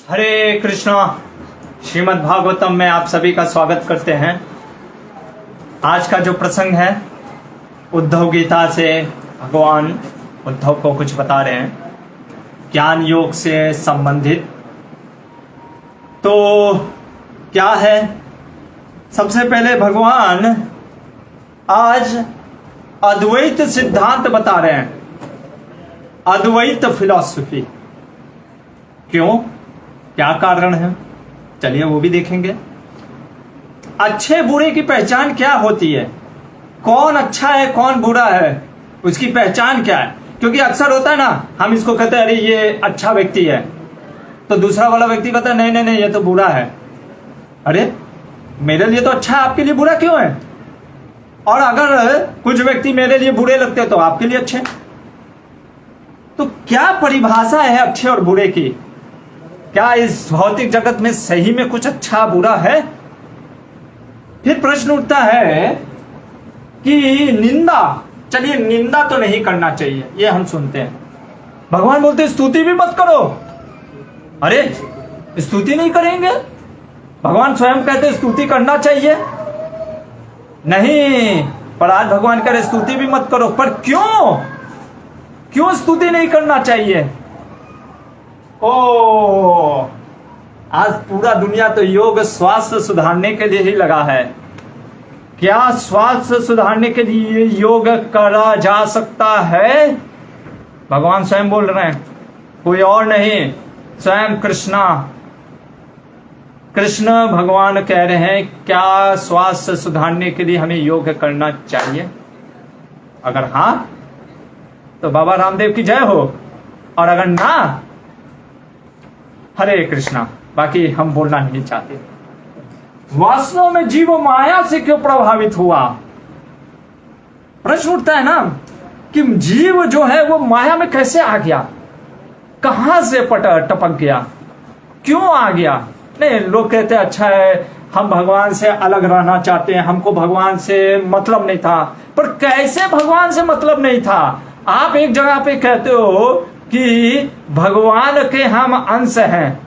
हरे कृष्णा। श्रीमद् भागवतम में आप सभी का स्वागत करते हैं। आज का जो प्रसंग है उद्धव गीता से भगवान उद्धव को कुछ बता रहे हैं ज्ञान योग से संबंधित। तो क्या है, सबसे पहले भगवान आज अद्वैत सिद्धांत बता रहे हैं, अद्वैत फिलॉसफी। क्यों, क्या कारण है, चलिए वो भी देखेंगे। अच्छे बुरे की पहचान क्या होती है, कौन अच्छा है कौन बुरा है, उसकी पहचान क्या है। क्योंकि अक्सर होता है ना, हम इसको कहते हैं अरे ये अच्छा व्यक्ति है, तो दूसरा वाला व्यक्ति कहता है नहीं नहीं नहीं ये तो बुरा है। अरे मेरे लिए तो अच्छा है, आपके लिए बुरा क्यों है। और अगर कुछ व्यक्ति मेरे लिए बुरे लगते हैं तो आपके लिए अच्छे। तो क्या परिभाषा है अच्छे और बुरे की। क्या इस भौतिक जगत में सही में कुछ अच्छा बुरा है। फिर प्रश्न उठता है कि निंदा, चलिए निंदा तो नहीं करना चाहिए, ये हम सुनते हैं। भगवान बोलते स्तुति भी मत करो। अरे स्तुति नहीं करेंगे, भगवान स्वयं कहते स्तुति करना चाहिए। नहीं, पर आज भगवान कह रहे स्तुति भी मत करो। पर क्यों, क्यों स्तुति नहीं करना चाहिए। ओ, आज पूरा दुनिया तो योग स्वास्थ्य सुधारने के लिए ही लगा है। क्या स्वास्थ्य सुधारने के लिए योग करा जा सकता है। भगवान स्वयं बोल रहे हैं, कोई और नहीं, स्वयं कृष्ण भगवान कह रहे हैं क्या स्वास्थ्य सुधारने के लिए हमें योग करना चाहिए। अगर हां तो बाबा रामदेव की जय हो, और अगर ना, हरे कृष्णा। बाकी हम बोलना नहीं चाहते। वास्तव में जीव माया से क्यों प्रभावित हुआ। प्रश्न उठता है ना कि जीव जो है वो माया में कैसे आ गया, कहां से टपक गया, क्यों आ गया। नहीं, लोग कहते हैं अच्छा है हम भगवान से अलग रहना चाहते हैं, हमको भगवान से मतलब नहीं था। पर कैसे भगवान से मतलब नहीं था। आप एक जगह पे कहते हो कि भगवान के हम अंश हैं,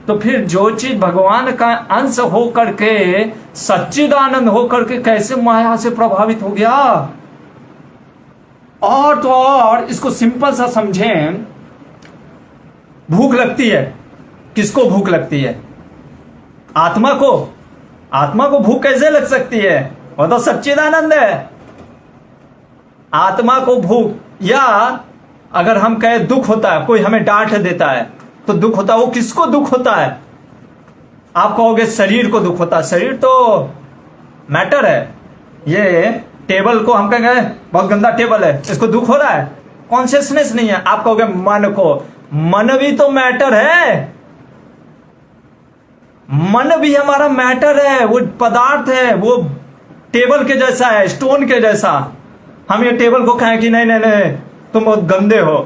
तो फिर जो चीज भगवान का अंश हो करके सच्चिदानंद हो करके कैसे माया से प्रभावित हो गया। और तो और इसको सिंपल सा समझें, भूख लगती है, किसको भूख लगती है, आत्मा को। आत्मा को भूख कैसे लग सकती है, वो तो सच्चिदानंद है। आत्मा को भूख, या अगर हम कहें दुख होता है, कोई हमें डांट देता है तो दुख होता है, वो किसको दुख होता है। आप कहोगे शरीर को दुख होता है, शरीर तो मैटर है। ये टेबल को हम कहेंगे बहुत गंदा टेबल है, इसको दुख हो रहा है, कॉन्शियसनेस नहीं है। आप कहोगे मन को, मन भी तो मैटर है, मन भी हमारा मैटर है, वो पदार्थ है, वो टेबल के जैसा है, स्टोन के जैसा। हम ये टेबल को कहें कि नहीं नहीं नहीं तुम बहुत गंदे हो,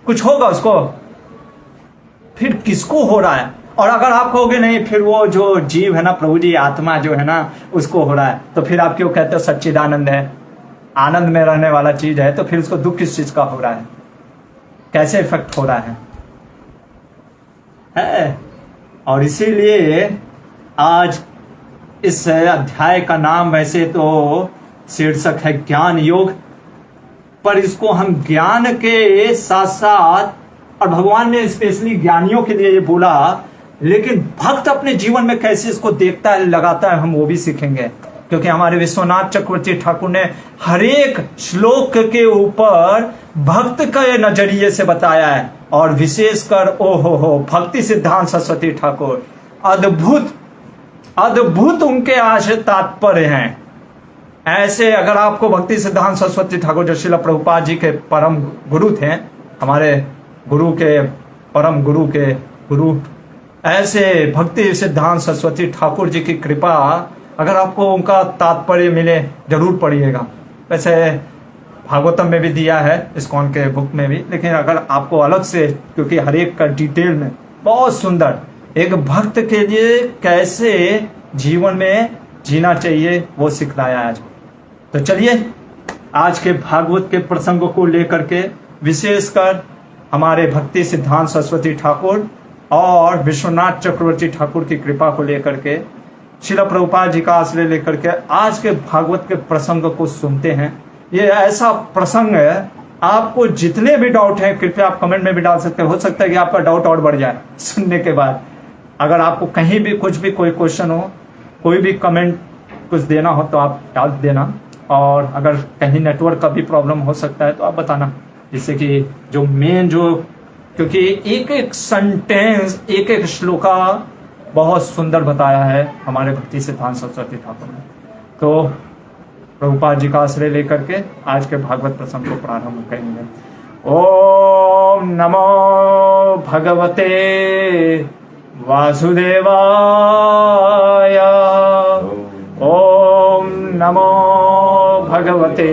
कुछ होगा उसको, फिर किसको हो रहा है। और अगर आप कहोगे नहीं फिर वो जो जीव है ना, प्रभु जी आत्मा जो है ना उसको हो रहा है, तो फिर आप क्यों कहते हो सच्चिदानंद है, आनंद में रहने वाला चीज है, तो फिर उसको दुख किस चीज का हो रहा है, कैसे इफेक्ट हो रहा है। और इसीलिए आज इस अध्याय का नाम वैसे तो शीर्षक है ज्ञान योग, पर इसको हम ज्ञान के साथ साथ, और भगवान ने स्पेशली ज्ञानियों के लिए ये बोला, लेकिन भक्त अपने जीवन में कैसे इसको देखता है लगाता है, हम वो भी सीखेंगे। क्योंकि हमारे विश्वनाथ चक्रवर्ती ठाकुर ने हर एक श्लोक के ऊपर भक्त के नजरिए से बताया है। और विशेषकर ओहो भक्ति सिद्धांत सरस्वती ठाकुर, अद्भुत अद्भुत उनके आज तात्पर्य हैं। ऐसे अगर आपको भक्ति सिद्धांत सरस्वती ठाकुर जो श्रील प्रभुपाद जी के परम गुरु थे, हमारे गुरु के परम गुरु के गुरु, ऐसे भक्ति सिद्धांत सरस्वती ठाकुर जी की कृपा, अगर आपको उनका तात्पर्य मिले जरूर पढ़िएगा। वैसे भागवतम में भी दिया है, इस्कॉन के बुक में भी, लेकिन अगर आपको अलग से, क्योंकि हर एक का डिटेल में बहुत सुंदर एक भक्त के लिए कैसे जीवन में जीना चाहिए वो सिखलाया आज। तो चलिए आज के भागवत के प्रसंगों को लेकर के विशेषकर हमारे भक्ति सिद्धांत सरस्वती ठाकुर और विश्वनाथ चक्रवर्ती ठाकुर की कृपा को लेकर के श्रील प्रभुपाद जी का आश्रय लेकर के आज के भागवत के प्रसंग को सुनते हैं। ये ऐसा प्रसंग है, आपको जितने भी डाउट हैं कृपया आप कमेंट में भी डाल सकते हैं। हो सकता है कि आपका डाउट और बढ़ जाए सुनने के बाद। अगर आपको कहीं भी कुछ भी कोई क्वेश्चन हो, कोई भी कमेंट कुछ देना हो तो आप डाल देना, और अगर कहीं नेटवर्क का भी प्रॉब्लम हो सकता है तो आप बताना, जिससे कि जो मेन जो, क्योंकि एक एक सेंटेंस एक एक श्लोका बहुत सुंदर बताया है हमारे भक्ति सिद्धांत सरस्वती ठाकुर ने। तो प्रभुपाद जी का आश्रय लेकर के आज के भागवत प्रसंग को प्रारंभ करेंगे। ओम नमो भगवते वासुदेवाय। ओम नमो भगवते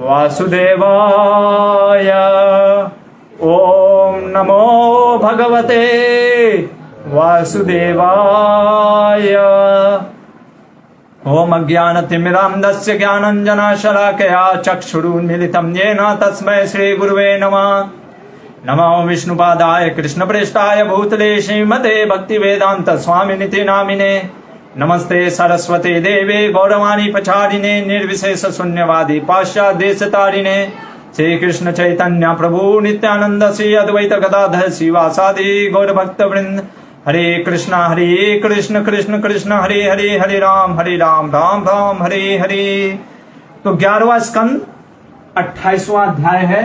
वासुदेवाय। ओम नमो भगवते वासुदेवाय। ओम अज्ञानतिमिरान्धस्य ज्ञानञ्जनशलाकया चक्षुरुन्मीलितं येन तस्मै श्रीगुरुवे नमः। नमो विष्णुपादाय कृष्णप्रेष्ठाय भूतले श्रीमते भक्तिवेदांत स्वामिनिति नामिने। नमस्ते सरस्वते देवे गौरवाणी प्रचारिणे निर्विशेष शून्यवादी पाश्चादेशतारिणे। श्री कृष्ण चैतन्य प्रभु नित्यानंद श्री अद्वैत गदाधर शिवासादि गौर भक्त वृंद। हरे कृष्ण कृष्ण कृष्ण हरे हरे, हरे राम राम राम हरे हरे। तो 11वां स्कंद 28वां अध्याय है,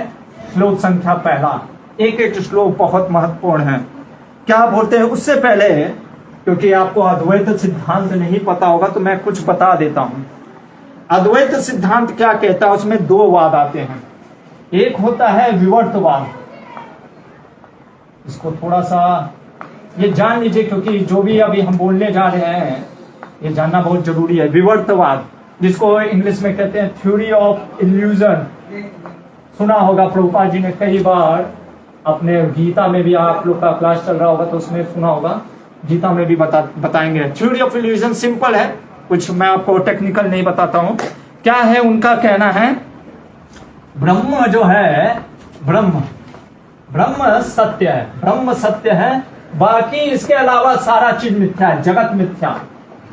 श्लोक संख्या पहला। एक एक श्लोक बहुत महत्वपूर्ण है। क्या बोलते हैं उससे पहले, क्योंकि आपको अद्वैत सिद्धांत नहीं पता होगा तो मैं कुछ बता देता हूं। अद्वैत सिद्धांत क्या कहता है, उसमें दो वाद आते हैं। एक होता है विवर्तवाद, इसको थोड़ा सा ये जान लीजिए, क्योंकि जो भी अभी हम बोलने जा रहे हैं ये जानना बहुत जरूरी है। विवर्तवाद, जिसको इंग्लिश में कहते हैं थ्योरी ऑफ इल्यूजन, सुना होगा। प्रभुपाद जी ने कई बार अपने गीता में भी, आप लोग का क्लास चल रहा होगा तो उसमें सुना होगा, गीता में भी बताएंगे। थ्योरी ऑफ इल्यूजन सिंपल है, कुछ मैं आपको टेक्निकल नहीं बताता हूं। क्या है उनका कहना है, ब्रह्म जो है, ब्रह्म सत्य है, ब्रह्म सत्य है, बाकी इसके अलावा सारा चीज मिथ्या है, जगत मिथ्या।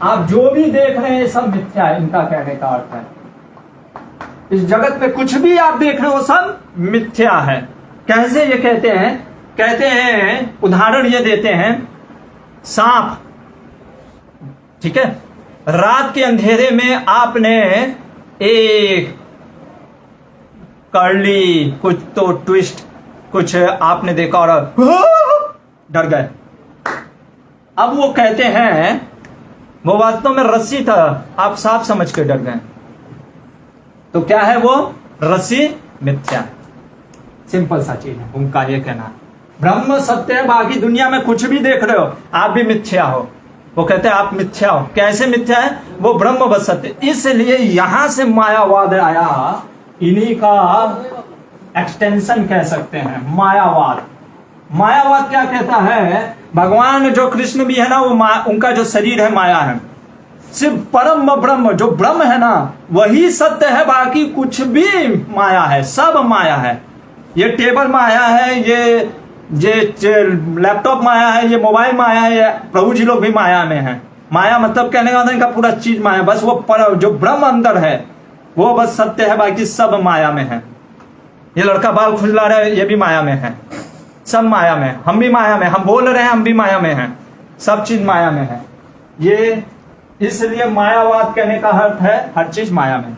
आप जो भी देख रहे हैं सब मिथ्या है, इनका कहने का अर्थ है। इस जगत में कुछ भी आप देख रहे हो सब मिथ्या है। कैसे ये कहते हैं उदाहरण ये देते हैं, सांप, ठीक है, रात के अंधेरे में आपने एक कर्ली, कुछ तो ट्विस्ट, कुछ आपने देखा और डर गए। अब वो कहते हैं वो वास्तव में रस्सी था, आप सांप समझ के डर गए। तो क्या है वो, रस्सी मिथ्या। सिंपल सा चीज है उनका ये कहना। ब्रह्म सत्य है, बाकी दुनिया में कुछ भी देख रहे हो आप भी मिथ्या हो। वो कहते हैं आप मिथ्या हो। कैसे मिथ्या है, वो ब्रह्म बस सत्य। इसलिए यहां से मायावाद आया, इन्हीं का एक्सटेंशन कह सकते हैं मायावाद। मायावाद क्या कहता है, भगवान जो कृष्ण भी है ना, वो उनका जो शरीर है माया है। सिर्फ परम ब्रह्म जो ब्रह्म है ना वही सत्य है, बाकी कुछ भी माया है, सब माया है। ये टेबल माया है, ये लैपटॉप माया है, ये मोबाइल माया है, ये प्रभु जी लोग भी माया में है। माया मतलब कहने का इनका पूरा चीज माया, बस वो जो ब्रह्म अंदर है वो बस सत्य है, बाकी सब माया में है। ये लड़का बाल खुजला रहा है, ये भी माया में है, सब माया में। हम भी माया में, हम बोल रहे हैं हम भी माया में हैं, सब चीज माया में है। ये इसलिए मायावाद कहने का अर्थ है हर चीज माया में,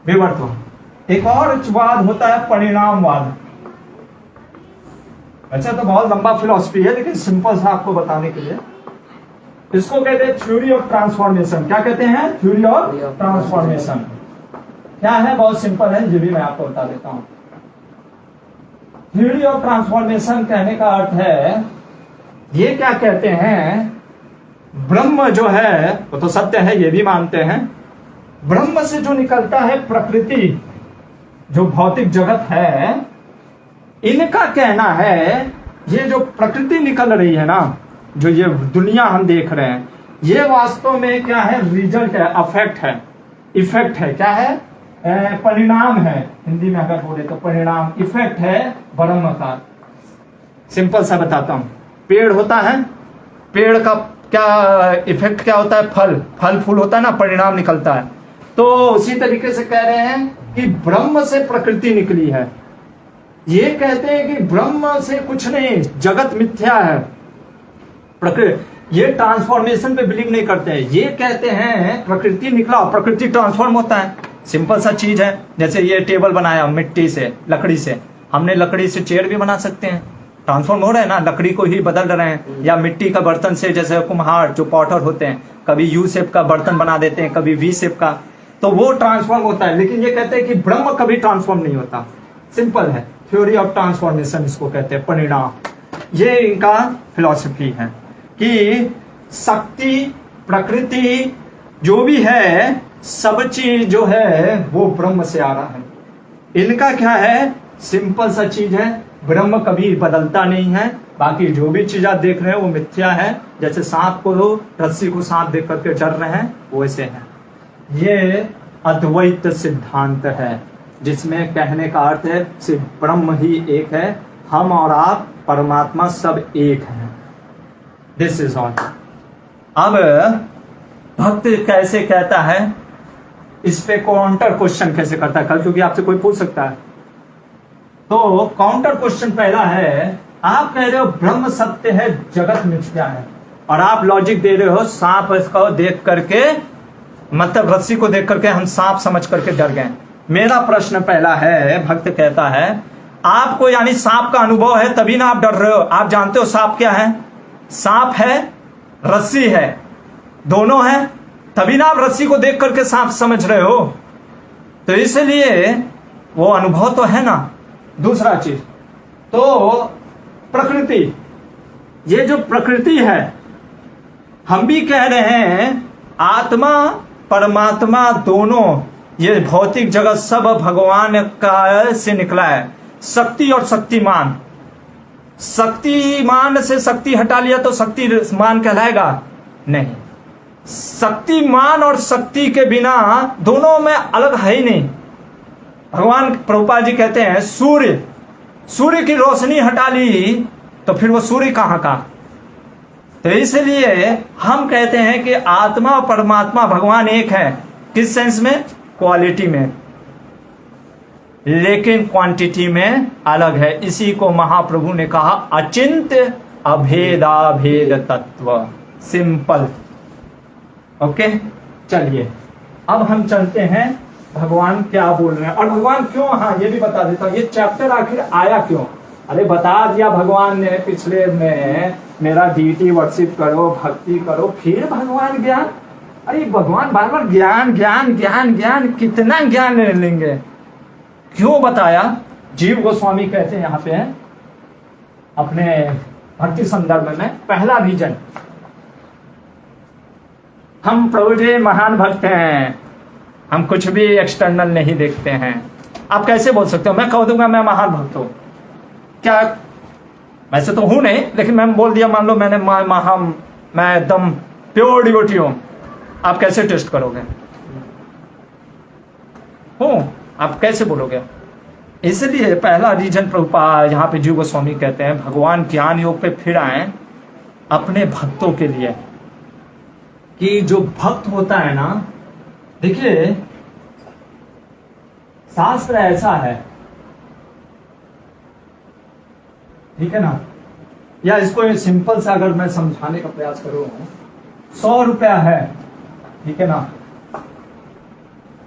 विवर्तवाद। एक और वाद होता है परिणामवाद। अच्छा तो बहुत लंबा फिलॉसफी है, लेकिन सिंपल सा आपको बताने के लिए इसको कहते हैं थ्योरी ऑफ ट्रांसफॉर्मेशन। क्या कहते हैं, थ्योरी ऑफ ट्रांसफॉर्मेशन। क्या है, बहुत सिंपल है, ये भी मैं आपको बता देता हूं। थ्योरी ऑफ ट्रांसफॉर्मेशन कहने का अर्थ है, ये क्या कहते हैं, ब्रह्म जो है वो तो सत्य है, ये भी मानते हैं। ब्रह्म से जो निकलता है प्रकृति, जो भौतिक जगत है, इनका कहना है ये जो प्रकृति निकल रही है ना, जो ये दुनिया हम देख रहे हैं, ये वास्तव में क्या है, रिजल्ट है, अफेक्ट है, इफेक्ट है। क्या है, परिणाम है। हिंदी में अगर बोले तो परिणाम, इफेक्ट है ब्रह्म का। सिंपल सा बताता हूं, पेड़ होता है, पेड़ का क्या इफेक्ट क्या होता है, फल फूल होता है ना, परिणाम निकलता है। तो उसी तरीके से कह रहे हैं कि ब्रह्म से प्रकृति निकली है। ये कहते हैं कि ब्रह्म से कुछ नहीं, जगत मिथ्या है, प्रकृति। ये ट्रांसफॉर्मेशन पे बिलीव नहीं करते हैं। ये कहते हैं प्रकृति निकला, प्रकृति ट्रांसफॉर्म होता है। सिंपल सा चीज है, जैसे ये टेबल बनाया मिट्टी से, लकड़ी से, हमने लकड़ी से चेयर भी बना सकते हैं, ट्रांसफॉर्म हो रहे हैं ना, लकड़ी को ही बदल रहे हैं। या मिट्टी का बर्तन से, जैसे कुम्हार जो पॉटर होते हैं, कभी यू शेप का बर्तन बना देते हैं, कभी वी शेप का, तो वो ट्रांसफॉर्म होता है। लेकिन ये कहते हैं कि ब्रह्म कभी ट्रांसफॉर्म नहीं होता। सिंपल है, थ्योरी ऑफ ट्रांसफॉर्मेशन इसको कहते हैं, परिणाम। ये इनका फिलॉसफी है कि शक्ति, प्रकृति जो भी है, सब चीज जो है वो ब्रह्म से आ रहा है। इनका क्या है, सिंपल सा चीज है, ब्रह्म कभी बदलता नहीं है। बाकी जो भी चीज आप देख रहे हैं वो मिथ्या है। जैसे सांप को, रस्सी को सांप देख करके डर रहे हैं, वैसे है। ये अद्वैत सिद्धांत है, जिसमें कहने का अर्थ है सिर्फ ब्रह्म ही एक है, हम और आप, परमात्मा सब एक है। This is all. अब भक्त कैसे कहता है, इस पे काउंटर क्वेश्चन कैसे करता है कल, क्योंकि आपसे कोई पूछ सकता है। तो काउंटर क्वेश्चन पहला है, आप कह रहे हो ब्रह्म सत्य है, जगत मिथ्या है, और आप लॉजिक दे रहे हो सांप इसको देख करके, मतलब रस्सी को देख करके हम सांप समझ करके डर गए। मेरा प्रश्न पहला है, भक्त कहता है आपको यानी सांप का अनुभव है तभी ना आप डर रहे हो। आप जानते हो सांप क्या है, सांप है, रस्सी है, दोनों है, तभी ना आप रस्सी को देख करके सांप समझ रहे हो। तो इसलिए वो अनुभव तो है ना। दूसरा चीज तो प्रकृति, ये जो प्रकृति है, हम भी कह रहे हैं आत्मा परमात्मा दोनों, ये भौतिक जगत सब भगवान का से निकला है। शक्ति और शक्तिमान, शक्तिमान से शक्ति हटा लिया तो शक्तिमान कहलाएगा नहीं। शक्तिमान और शक्ति के बिना दोनों में अलग है ही नहीं। भगवान प्रभुपाद जी कहते हैं सूर्य की रोशनी हटा ली तो फिर वो सूर्य कहाँ का। तो इसलिए हम कहते हैं कि आत्मा और परमात्मा भगवान एक है। किस सेंस में, क्वालिटी में, लेकिन क्वांटिटी में अलग है। इसी को महाप्रभु ने कहा अचिंत्य अभेदाभेद तत्व। सिंपल। ओके, चलिए अब हम चलते हैं भगवान क्या बोल रहे हैं और भगवान क्यों, हाँ ये भी बता देता हूं, ये चैप्टर आखिर आया क्यों। अरे बता दिया भगवान ने पिछले में, मेरा डीटी वर्शिप करो, भक्ति करो, फिर भगवान ज्ञान। अरे भगवान बार बार ज्ञान ज्ञान ज्ञान ज्ञान, कितना ज्ञान ले लेंगे। क्यों बताया, जीव गोस्वामी कहते हैं यहाँ पे अपने भक्ति संदर्भ में, पहला रीजन, हम प्रभु जी महान भक्त हैं, हम कुछ भी एक्सटर्नल नहीं देखते हैं। आप कैसे बोल सकते हो, मैं कह दूंगा मैं महान भक्त हूं, क्या वैसे तो हूं नहीं, लेकिन मैं बोल दिया, मान लो मैंने मैं एकदम प्योर डिवोटी हूं, आप कैसे टेस्ट करोगे, हूं आप कैसे बोलोगे। इसलिए पहला रीजन प्रभुपाद यहाँ पे जीव गोस्वामी कहते हैं भगवान ज्ञान योग पे फिर आए अपने भक्तों के लिए, कि जो भक्त होता है ना, देखिए शास्त्र ऐसा है, ठीक है ना, या इसको सिंपल सा अगर मैं समझाने का प्रयास करूं, 100 रुपया है, ठीक है ना,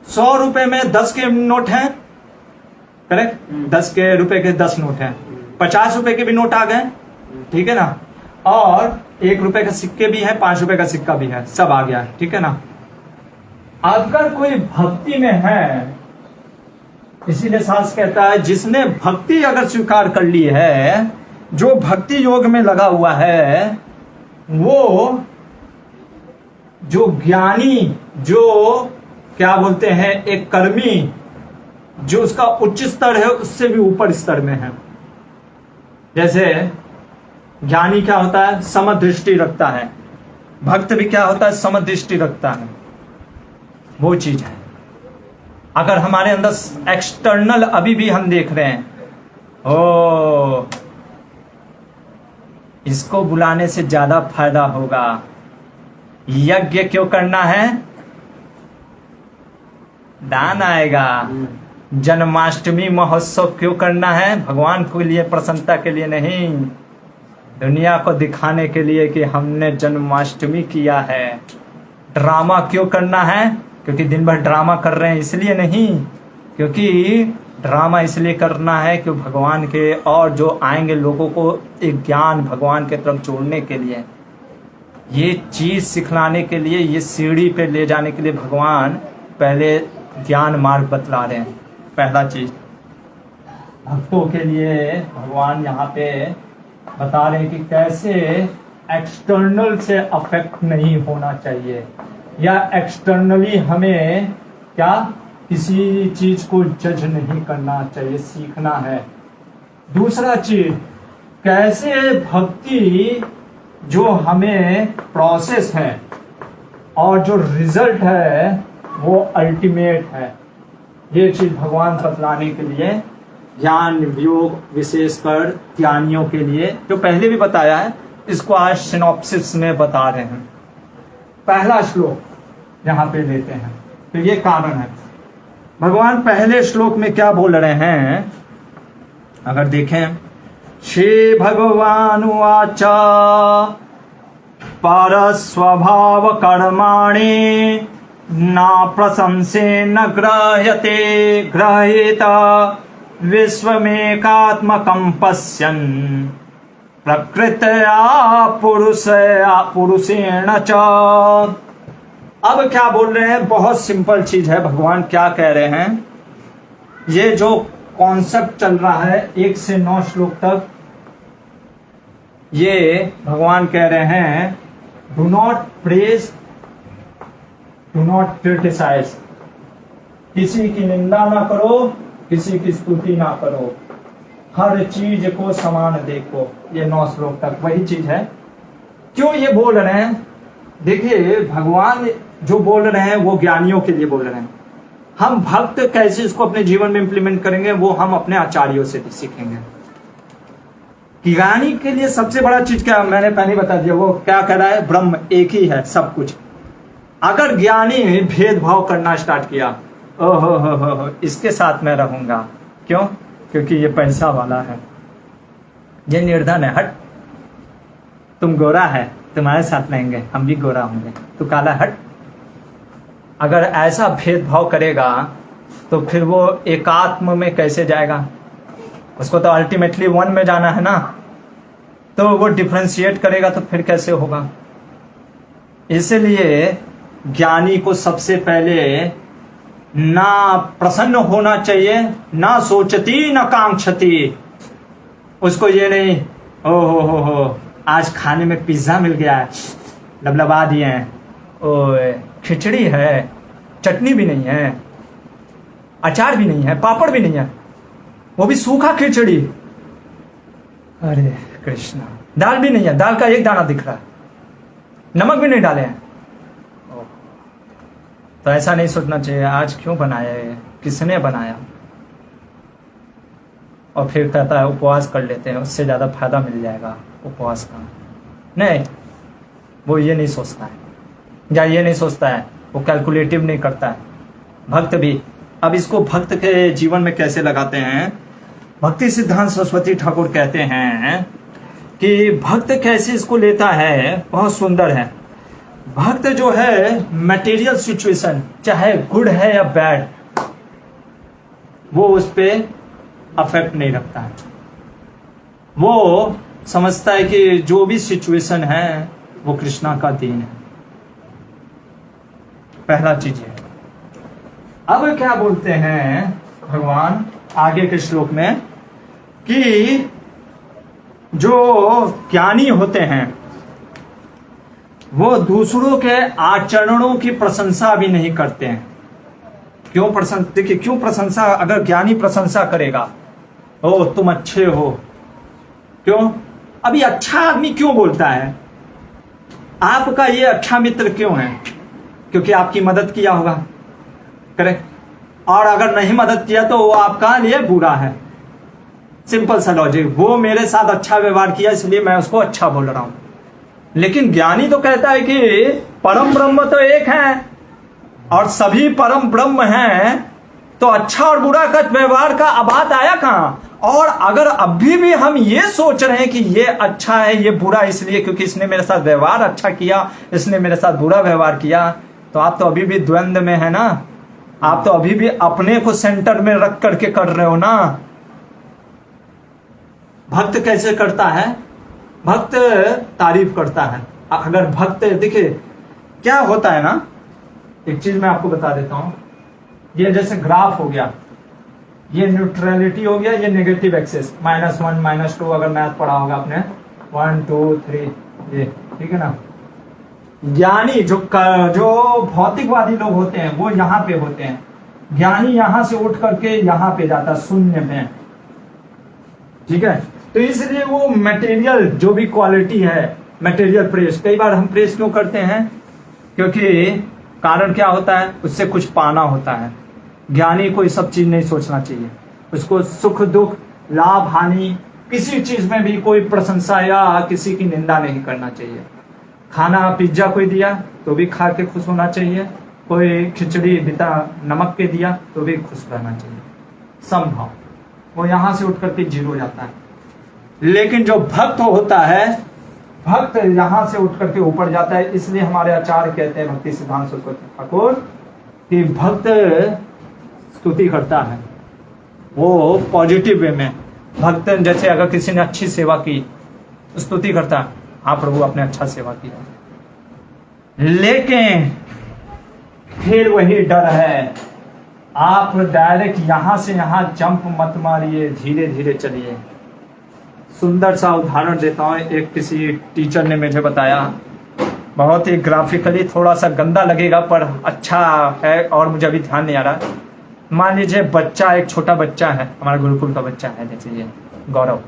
100 रुपए में 10 के नोट हैं, करेक्ट, 10 के रुपए के 10 नोट हैं, 50 रुपए के भी नोट आ गए, ठीक है ना, और 1 रुपए का सिक्के भी है, 5 रुपए का सिक्का भी है, सब आ गया है, ठीक है ना। अगर कोई भक्ति में है, इसीलिए शास्त्र कहता है जिसने भक्ति अगर स्वीकार कर ली है, जो भक्ति योग में लगा हुआ है, वो जो ज्ञानी, जो क्या बोलते हैं एक कर्मी, जो उसका उच्च स्तर है उससे भी ऊपर स्तर में है। जैसे ज्ञानी क्या होता है, समदृष्टि रखता है, भक्त भी क्या होता है, समदृष्टि रखता है, वो चीज है। अगर हमारे अंदर एक्सटर्नल अभी भी हम देख रहे हैं, ओ इसको बुलाने से ज्यादा फायदा होगा। यज्ञ क्यों करना है? दान आएगा। जन्माष्टमी महोत्सव क्यों करना है? भगवान के लिए, प्रसन्नता के लिए नहीं, दुनिया को दिखाने के लिए कि हमने जन्माष्टमी किया है। ड्रामा क्यों करना है? क्योंकि दिन भर ड्रामा कर रहे हैं इसलिए नहीं, क्योंकि ड्रामा इसलिए करना है कि भगवान के और जो आएंगे लोगों को एक ज्ञान भगवान के तरफ जोड़ने के लिए, ये चीज सिखलाने के लिए, ये सीढ़ी पे ले जाने के लिए भगवान पहले ज्ञान मार्ग बतला रहे हैं। पहला चीज भक्तों के लिए भगवान यहाँ पे बता रहे हैं कि कैसे एक्सटर्नल से अफेक्ट नहीं होना चाहिए, या एक्सटर्नली हमें क्या किसी चीज को जज नहीं करना चाहिए, सीखना है। दूसरा चीज, कैसे भक्ति जो हमें प्रोसेस है और जो रिजल्ट है वो अल्टीमेट है, ये चीज भगवान बतलाने के लिए ज्ञान योग विशेषकर ज्ञानियों के लिए, जो पहले भी बताया है, इसको आज सिनॉप्सिस में बता रहे हैं। पहला श्लोक यहाँ पे लेते हैं, तो ये कारण है। भगवान पहले श्लोक में क्या बोल रहे हैं अगर देखें, श्री भगवान उवाच परस्वभाव कर्माणि न प्रशंसे न ग्रह्यते ग्रहीता विश्वमेकात्मकं पश्यन् प्रकृत्या पुरुषेण च। अब क्या बोल रहे हैं? बहुत सिंपल चीज है। भगवान क्या कह रहे हैं? ये जो कॉन्सेप्ट चल रहा है 1 से 9 श्लोक तक, ये भगवान कह रहे हैं do not praise, do not criticise, किसी की निंदा ना करो, किसी की स्तुति ना करो, हर चीज को समान देखो। ये 9 श्लोक तक वही चीज है। क्यों ये बोल रहे हैं? देखिए, भगवान जो बोल रहे हैं वो ज्ञानियों के लिए बोल रहे हैं। हम भक्त कैसे इसको अपने जीवन में इंप्लीमेंट करेंगे वो हम अपने आचार्यों से भी सीखेंगे। ज्ञानी के लिए सबसे बड़ा चीज क्या, मैंने पहले बता दिया, वो क्या कह रहा है? ब्रह्म एक ही है सब कुछ। अगर ज्ञानी भेदभाव करना स्टार्ट किया, ओहो हो, इसके साथ मैं रहूंगा, क्यों? क्योंकि ये पैसा वाला है, ये निर्धन है, हट, तुम गोरा है, तुम्हारे साथ रहेंगे, हम भी गोरा होंगे, तू काला, हट। अगर ऐसा भेदभाव करेगा तो फिर वो एकात्म में कैसे जाएगा? उसको तो अल्टीमेटली वन में जाना है ना, तो वो डिफरेंशिएट करेगा तो फिर कैसे होगा? इसलिए ज्ञानी को सबसे पहले ना प्रसन्न होना चाहिए, ना सोचती ना कांक्षती। उसको ये नहीं, ओ हो आज खाने में पिज्जा मिल गया है, लबलबा दिए हैं, ओए खिचड़ी है, चटनी भी नहीं है, अचार भी नहीं है, पापड़ भी नहीं है, वो भी सूखा खिचड़ी, अरे कृष्णा, दाल भी नहीं है, दाल का एक दाना दिख रहा है, नमक भी नहीं डाले हैं। तो ऐसा नहीं सोचना चाहिए आज क्यों बनाया है, किसने बनाया, और फिर कहता है उपवास कर लेते हैं, उससे ज्यादा फायदा मिल जाएगा उपवास का। नहीं, वो ये नहीं सोचता है, या ये नहीं सोचता है, वो कैलकुलेटिव नहीं करता है। भक्त भी, अब इसको भक्त के जीवन में कैसे लगाते हैं? भक्ति सिद्धांत सरस्वती ठाकुर कहते हैं कि भक्त कैसे इसको लेता है, बहुत सुंदर है। भक्त जो है मटेरियल सिचुएशन चाहे गुड है या बैड, वो उस पर अफेक्ट नहीं रखता है। वो समझता है कि जो भी सिचुएशन है वो कृष्णा का दीन है। पहला चीज है। अब क्या बोलते हैं भगवान आगे के श्लोक में कि जो ज्ञानी होते हैं वो दूसरों के आचरणों की प्रशंसा भी नहीं करते हैं। क्यों प्रशंसा? देखिए क्यों प्रशंसा? अगर ज्ञानी प्रशंसा करेगा, ओ तुम अच्छे हो, क्यों? अभी अच्छा आदमी क्यों बोलता है? आपका ये अच्छा मित्र क्यों है? क्योंकि आपकी मदद किया होगा, करेक्ट? और अगर नहीं मदद किया तो वो आपका लिए बुरा है। सिंपल सा लॉजिक, वो मेरे साथ अच्छा व्यवहार किया इसलिए मैं उसको अच्छा बोल रहा हूं। लेकिन ज्ञानी तो कहता है कि परम ब्रह्म तो एक है और सभी परम ब्रह्म हैं, तो अच्छा और बुरा का व्यवहार का बात आया कहां? और अगर अभी भी हम ये सोच रहे हैं कि ये अच्छा है ये बुरा इसलिए क्योंकि इसने मेरे साथ व्यवहार अच्छा किया, इसने मेरे साथ बुरा व्यवहार किया, तो आप तो अभी भी द्वंद्व में है ना। आप तो अभी भी अपने को सेंटर में रख करके कर रहे हो ना। भक्त कैसे करता है? भक्त तारीफ करता है। अगर भक्त देखिए क्या होता है ना, एक चीज मैं आपको बता देता हूं। ये जैसे ग्राफ हो गया, ये न्यूट्रलिटी हो गया, ये नेगेटिव एक्सेस, -1 -2 अगर मैथ पढ़ा होगा आपने, 1 2 3 ये, ठीक है ना। ज्ञानी जो भौतिकवादी लोग होते हैं वो यहां पे होते हैं, ज्ञानी यहां से उठ करके यहां पे जाता है शून्य में, ठीक है। तो इसलिए वो मटेरियल जो भी क्वालिटी है, मटेरियल प्रेस, कई बार हम प्रेस क्यों करते हैं? क्योंकि कारण क्या होता है? उससे कुछ पाना होता है। ज्ञानी को ये सब चीज नहीं सोचना चाहिए, उसको सुख दुख लाभ हानि किसी चीज में भी कोई प्रशंसा या किसी की निंदा नहीं करना चाहिए। खाना पिज्जा कोई दिया तो भी खा के खुश होना चाहिए, कोई खिचड़ी बिता नमक के दिया तो भी खुश रहना चाहिए, संभव। वो यहां से उठ करके जीरो हो जाता है। लेकिन जो भक्त होता है, भक्त यहां से उठ करके ऊपर जाता है। इसलिए हमारे आचार्य कहते हैं भक्ति सिद्धांत सरस्वती ठाकुर कि भक्त स्तुति करता है, वो पॉजिटिव वे में। भक्त जैसे अगर किसी ने अच्छी सेवा की स्तुति करता है, हाँ प्रभु आपने अच्छा सेवा किया। लेकिन फिर वही डर है, आप डायरेक्ट यहां से यहां जंप मत मारिए, धीरे धीरे चलिए। सुंदर सा उदाहरण देता हूं। एक किसी टीचर ने मुझे बताया, बहुत ही ग्राफिकली थोड़ा सा गंदा लगेगा पर अच्छा है और मुझे अभी ध्यान नहीं आ रहा। मान लीजिए बच्चा, एक छोटा बच्चा है, हमारा गुरुकुल का बच्चा है, जैसे ये गौरव,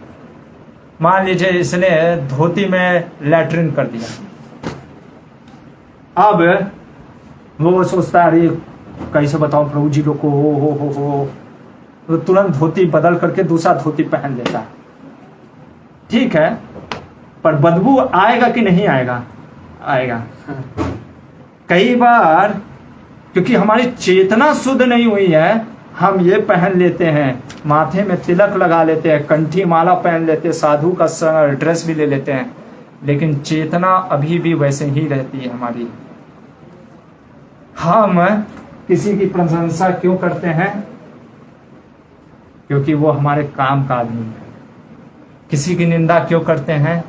मान लीजिए इसने धोती में लैट्रिन कर दिया। अब वो सोचता है अरे कैसे बताऊं प्रभु जी लोग को, हो तो तुरंत धोती बदल करके दूसरा धोती पहन लेता है। ठीक है, पर बदबू आएगा कि नहीं आएगा? आएगा। कई बार क्योंकि हमारी चेतना शुद्ध नहीं हुई है, हम ये पहन लेते हैं, माथे में तिलक लगा लेते हैं, कंठी माला पहन लेते हैं, साधु का ड्रेस भी ले लेते हैं, लेकिन चेतना अभी भी वैसे ही रहती है हमारी। हम किसी की प्रशंसा क्यों करते हैं? क्योंकि वो हमारे काम का आदमी है। किसी की निंदा क्यों करते हैं?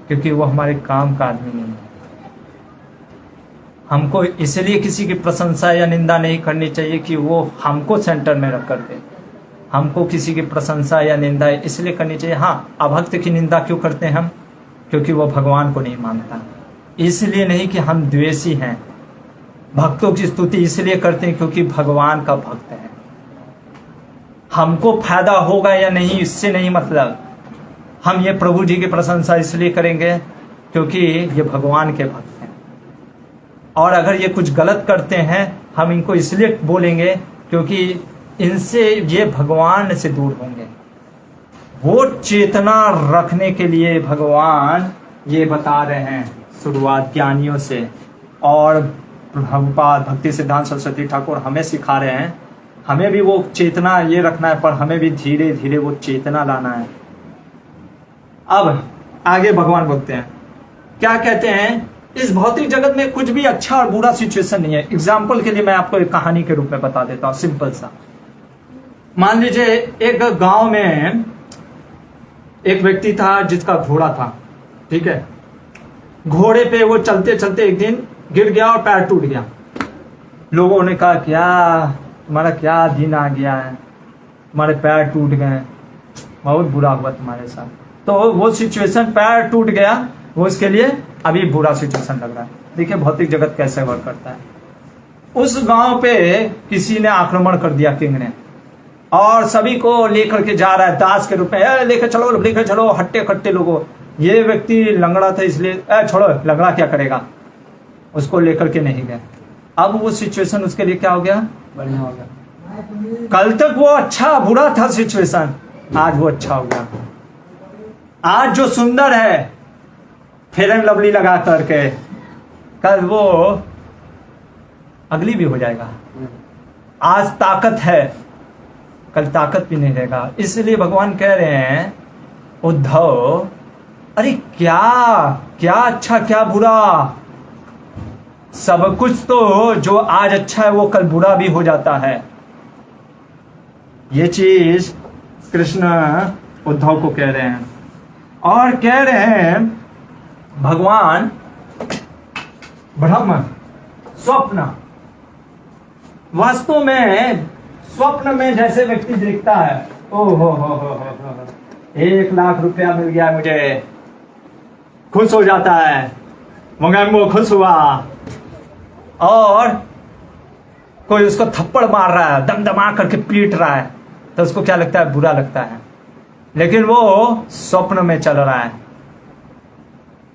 क्योंकि वो हमारे काम का आदमी नहीं है। हमको इसलिए किसी की प्रशंसा या निंदा नहीं करनी चाहिए कि वो हमको सेंटर में रख कर दे। हमको किसी की प्रशंसा या निंदा इसलिए करनी चाहिए, हाँ अभक्त की निंदा क्यों करते हैं हम? क्योंकि वो भगवान को नहीं मानता, इसलिए नहीं कि हम द्वेषी हैं। भक्तों की स्तुति इसलिए करते हैं क्योंकि भगवान का भक्त है। हमको फायदा होगा या नहीं इससे नहीं मतलब, हम ये प्रभु जी की प्रशंसा इसलिए करेंगे क्योंकि ये भगवान के भक्त हैं। और अगर ये कुछ गलत करते हैं हम इनको इसलिए बोलेंगे क्योंकि इनसे ये भगवान से दूर होंगे। वो चेतना रखने के लिए भगवान ये बता रहे हैं शुरुआत ज्ञानियों से, और प्रभुपाद भक्ति सिद्धांत सरस्वती ठाकुर हमें सिखा रहे हैं। हमें भी वो चेतना ये रखना है, पर हमें भी धीरे धीरे वो चेतना लाना है। अब आगे भगवान बोलते हैं, क्या कहते हैं? इस भौतिक जगत में कुछ भी अच्छा और बुरा सिचुएशन नहीं है। एग्जाम्पल के लिए मैं आपको एक कहानी के रूप में बता देता हूं, सिंपल सा। मान लीजिए एक गांव में एक व्यक्ति था जिसका घोड़ा था, ठीक है। घोड़े पे वो चलते चलते एक दिन गिर गया और पैर टूट गया। लोगों ने कहा क्या तुम्हारा क्या दिन आ गया है, तुम्हारे पैर टूट गए, बहुत बुरा हुआ तुम्हारे साथ। तो वो सिचुएशन, पैर टूट गया, वो उसके लिए अभी बुरा सिचुएशन लग रहा है। देखिए भौतिक जगत कैसे वर्क करता है। उस गांव पे किसी ने आक्रमण कर दिया, किंग ने, और सभी को लेकर के जा रहा है दास के रूप में, लेकर चलो हट्टे कट्टे लोगों। ये व्यक्ति लंगड़ा था इसलिए छोड़ो, लंगड़ा क्या करेगा, उसको लेकर के नहीं गए। अब वो सिचुएशन उसके लिए क्या हो गया? बढ़िया हो गया। कल तक वो अच्छा बुरा था सिचुएशन, आज वो अच्छा हो गया। आज जो सुंदर है फेयर एंड लवली लगा करके, कल वो अगली भी हो जाएगा। आज ताकत है, कल ताकत भी नहीं रहेगा। इसलिए भगवान कह रहे हैं उद्धव, अरे क्या क्या अच्छा क्या बुरा, सब कुछ तो जो आज अच्छा है वो कल बुरा भी हो जाता है। ये चीज कृष्ण उद्धव को कह रहे हैं। और कह रहे हैं भगवान ब्रह्म स्वप्न, वास्तव में स्वप्न में जैसे व्यक्ति देखता है, ओ हो 1 लाख रुपया मिल गया मुझे, खुश हो जाता है, मगर वो खुश हुआ, और कोई उसको थप्पड़ मार रहा है, दमदमा करके पीट रहा है, तो उसको क्या लगता है? बुरा लगता है। लेकिन वो स्वप्न में चल रहा है,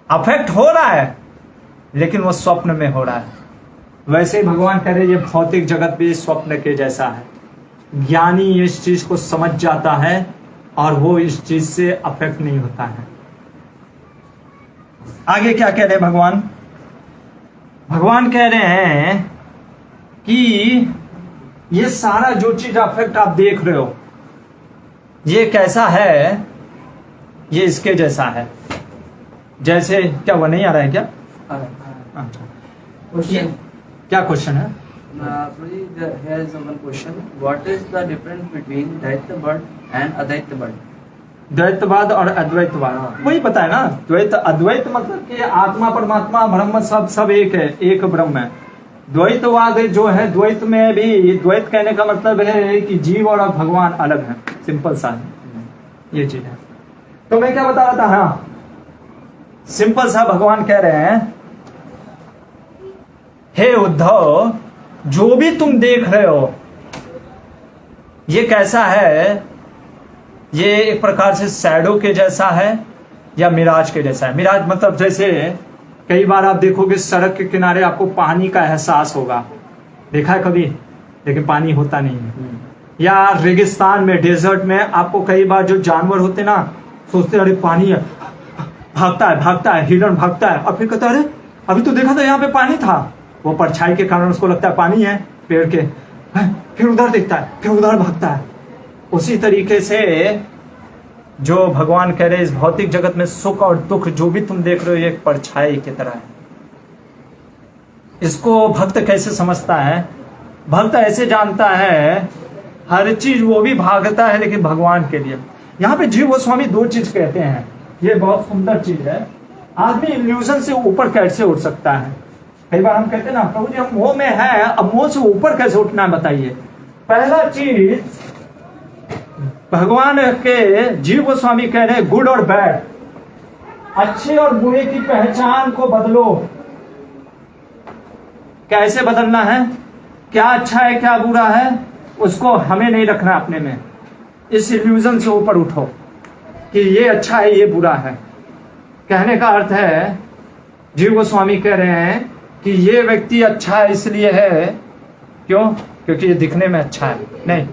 अफेक्ट हो रहा है, लेकिन वो स्वप्न में हो रहा है। वैसे ही भगवान कह रहे ये भौतिक जगत भी स्वप्न के जैसा है। ज्ञानी इस चीज को समझ जाता है और वो इस चीज से अफेक्ट नहीं होता है। आगे क्या कह रहे हैं भगवान? भगवान कह रहे हैं कि ये सारा जो चीज अफेक्ट आप देख रहे हो, ये कैसा है? ये इसके जैसा है। जैसे क्या वो नहीं आ रहा है क्या? Question. क्या क्वेश्चन है? Here is one question. What is the difference between Daityabad and Adaityabad? द्वैतवाद और अद्वैतवाद वही पता है ना। द्वैत अद्वैत मतलब कि आत्मा परमात्मा ब्रह्म सब एक है, एक ब्रह्म है। द्वैतवाद जो है, द्वैत में भी, द्वैत कहने का मतलब है कि जीव और भगवान अलग है। सिंपल सा है, ये चीज है। तो मैं क्या बता रहा था? हाँ, सिंपल सा भगवान कह रहे हैं, हे उद्धव, जो भी तुम देख रहे हो ये कैसा है? ये एक प्रकार से शैडो के जैसा है या मिराज के जैसा है। मिराज मतलब जैसे कई बार आप देखोगे सड़क के किनारे आपको पानी का एहसास होगा, देखा है कभी? लेकिन पानी होता नहीं है। या रेगिस्तान में, डेजर्ट में आपको कई बार जो जानवर होते ना, सोचते अरे पानी है, भागता है, हिरण भागता है, और फिर कहता है अरे अभी तो देखा था यहाँ पे पानी था। वो परछाई के कारण उसको लगता है पानी है पेड़ के, फिर उधर देखता है, फिर उधर भागता है। उसी तरीके से जो भगवान कह रहे हैं, इस भौतिक जगत में सुख और दुख जो भी तुम देख रहे हो, ये एक परछाई की तरह है। इसको भक्त कैसे समझता है? भक्त ऐसे जानता है हर चीज वो भी भागता है लेकिन भगवान के लिए। यहाँ पे जीव गोस्वामी 2 चीज कहते हैं, ये बहुत सुंदर चीज है। आदमी इल्यूजन से ऊपर कैसे उठ सकता है? कई बार हम कहते हैं ना, प्रभु जी हम मोह में है, अब मोह से ऊपर कैसे उठना है बताइए। पहला चीज भगवान के जीव गोस्वामी कह रहे हैं, गुड और बैड, अच्छे और बुरे की पहचान को बदलो। कैसे बदलना है? क्या अच्छा है क्या बुरा है उसको हमें नहीं रखना अपने में। इस इल्यूजन से ऊपर उठो कि ये अच्छा है ये बुरा है। कहने का अर्थ है, जीव गोस्वामी कह रहे हैं कि ये व्यक्ति अच्छा है इसलिए है, क्यों? क्योंकि ये दिखने में अच्छा है। नहीं,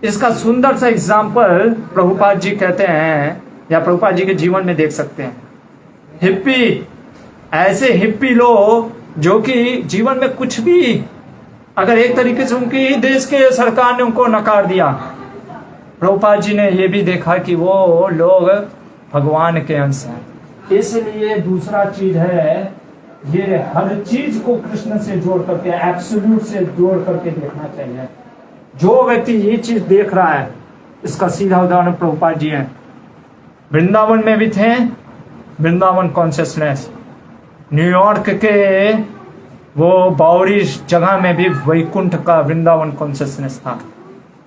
इसका सुंदर सा एग्जाम्पल प्रभुपाद जी कहते हैं, या प्रभुपाद जी के जीवन में देख सकते हैं। हिप्पी, ऐसे हिप्पी लोग जो कि जीवन में कुछ भी, अगर एक तरीके से उनकी देश के सरकार ने उनको नकार दिया, प्रभुपाद जी ने ये भी देखा कि वो लोग भगवान के अंश हैं। इसलिए दूसरा चीज है, ये हर चीज को कृष्ण से जोड़ करके, एब्सोल्यूट से जोड़ करके देखना चाहिए। जो व्यक्ति ये चीज देख रहा है, इसका सीधा उदाहरण प्रभुपाद जी हैं। वृंदावन में भी थे, वृंदावन कॉन्शियसनेस। न्यूयॉर्क के वो बावरी जगह में भी वैकुंठ का वृंदावन कॉन्शियसनेस था।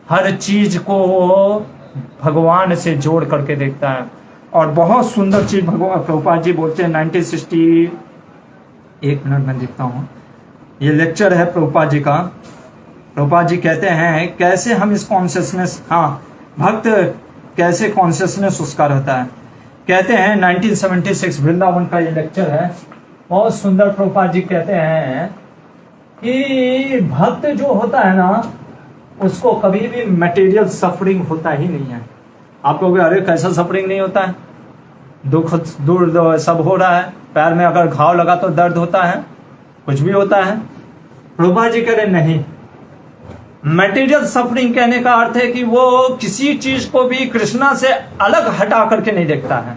हर चीज को भगवान से जोड़ करके देखता है। और बहुत सुंदर चीज भगवान प्रभुपाद जी बोलते हैं 1960, एक मिनट में देखता हूँ, ये लेक्चर है प्रभुपाद जी का। प्रभुपाद जी कहते हैं कैसे हम इस कॉन्शियसनेस, हाँ, भक्त कैसे कॉन्शियसनेस उसका रहता है। कहते हैं 1976 वृंदावन का ये लेक्चर है, बहुत सुंदर। प्रभुपाद जी कहते हैं कि भक्त जो होता है ना, उसको कभी भी मटेरियल सफरिंग होता ही नहीं है। आपको भी अरे कैसा सफरिंग नहीं होता है, दुख दूर सब हो रहा है, पैर में अगर घाव लगा तो दर्द होता है, कुछ भी होता है। प्रभुपाद जी कह रहे नहीं, मटेरियल सफरिंग कहने का अर्थ है कि वो किसी चीज को भी कृष्णा से अलग हटा करके नहीं देखता है,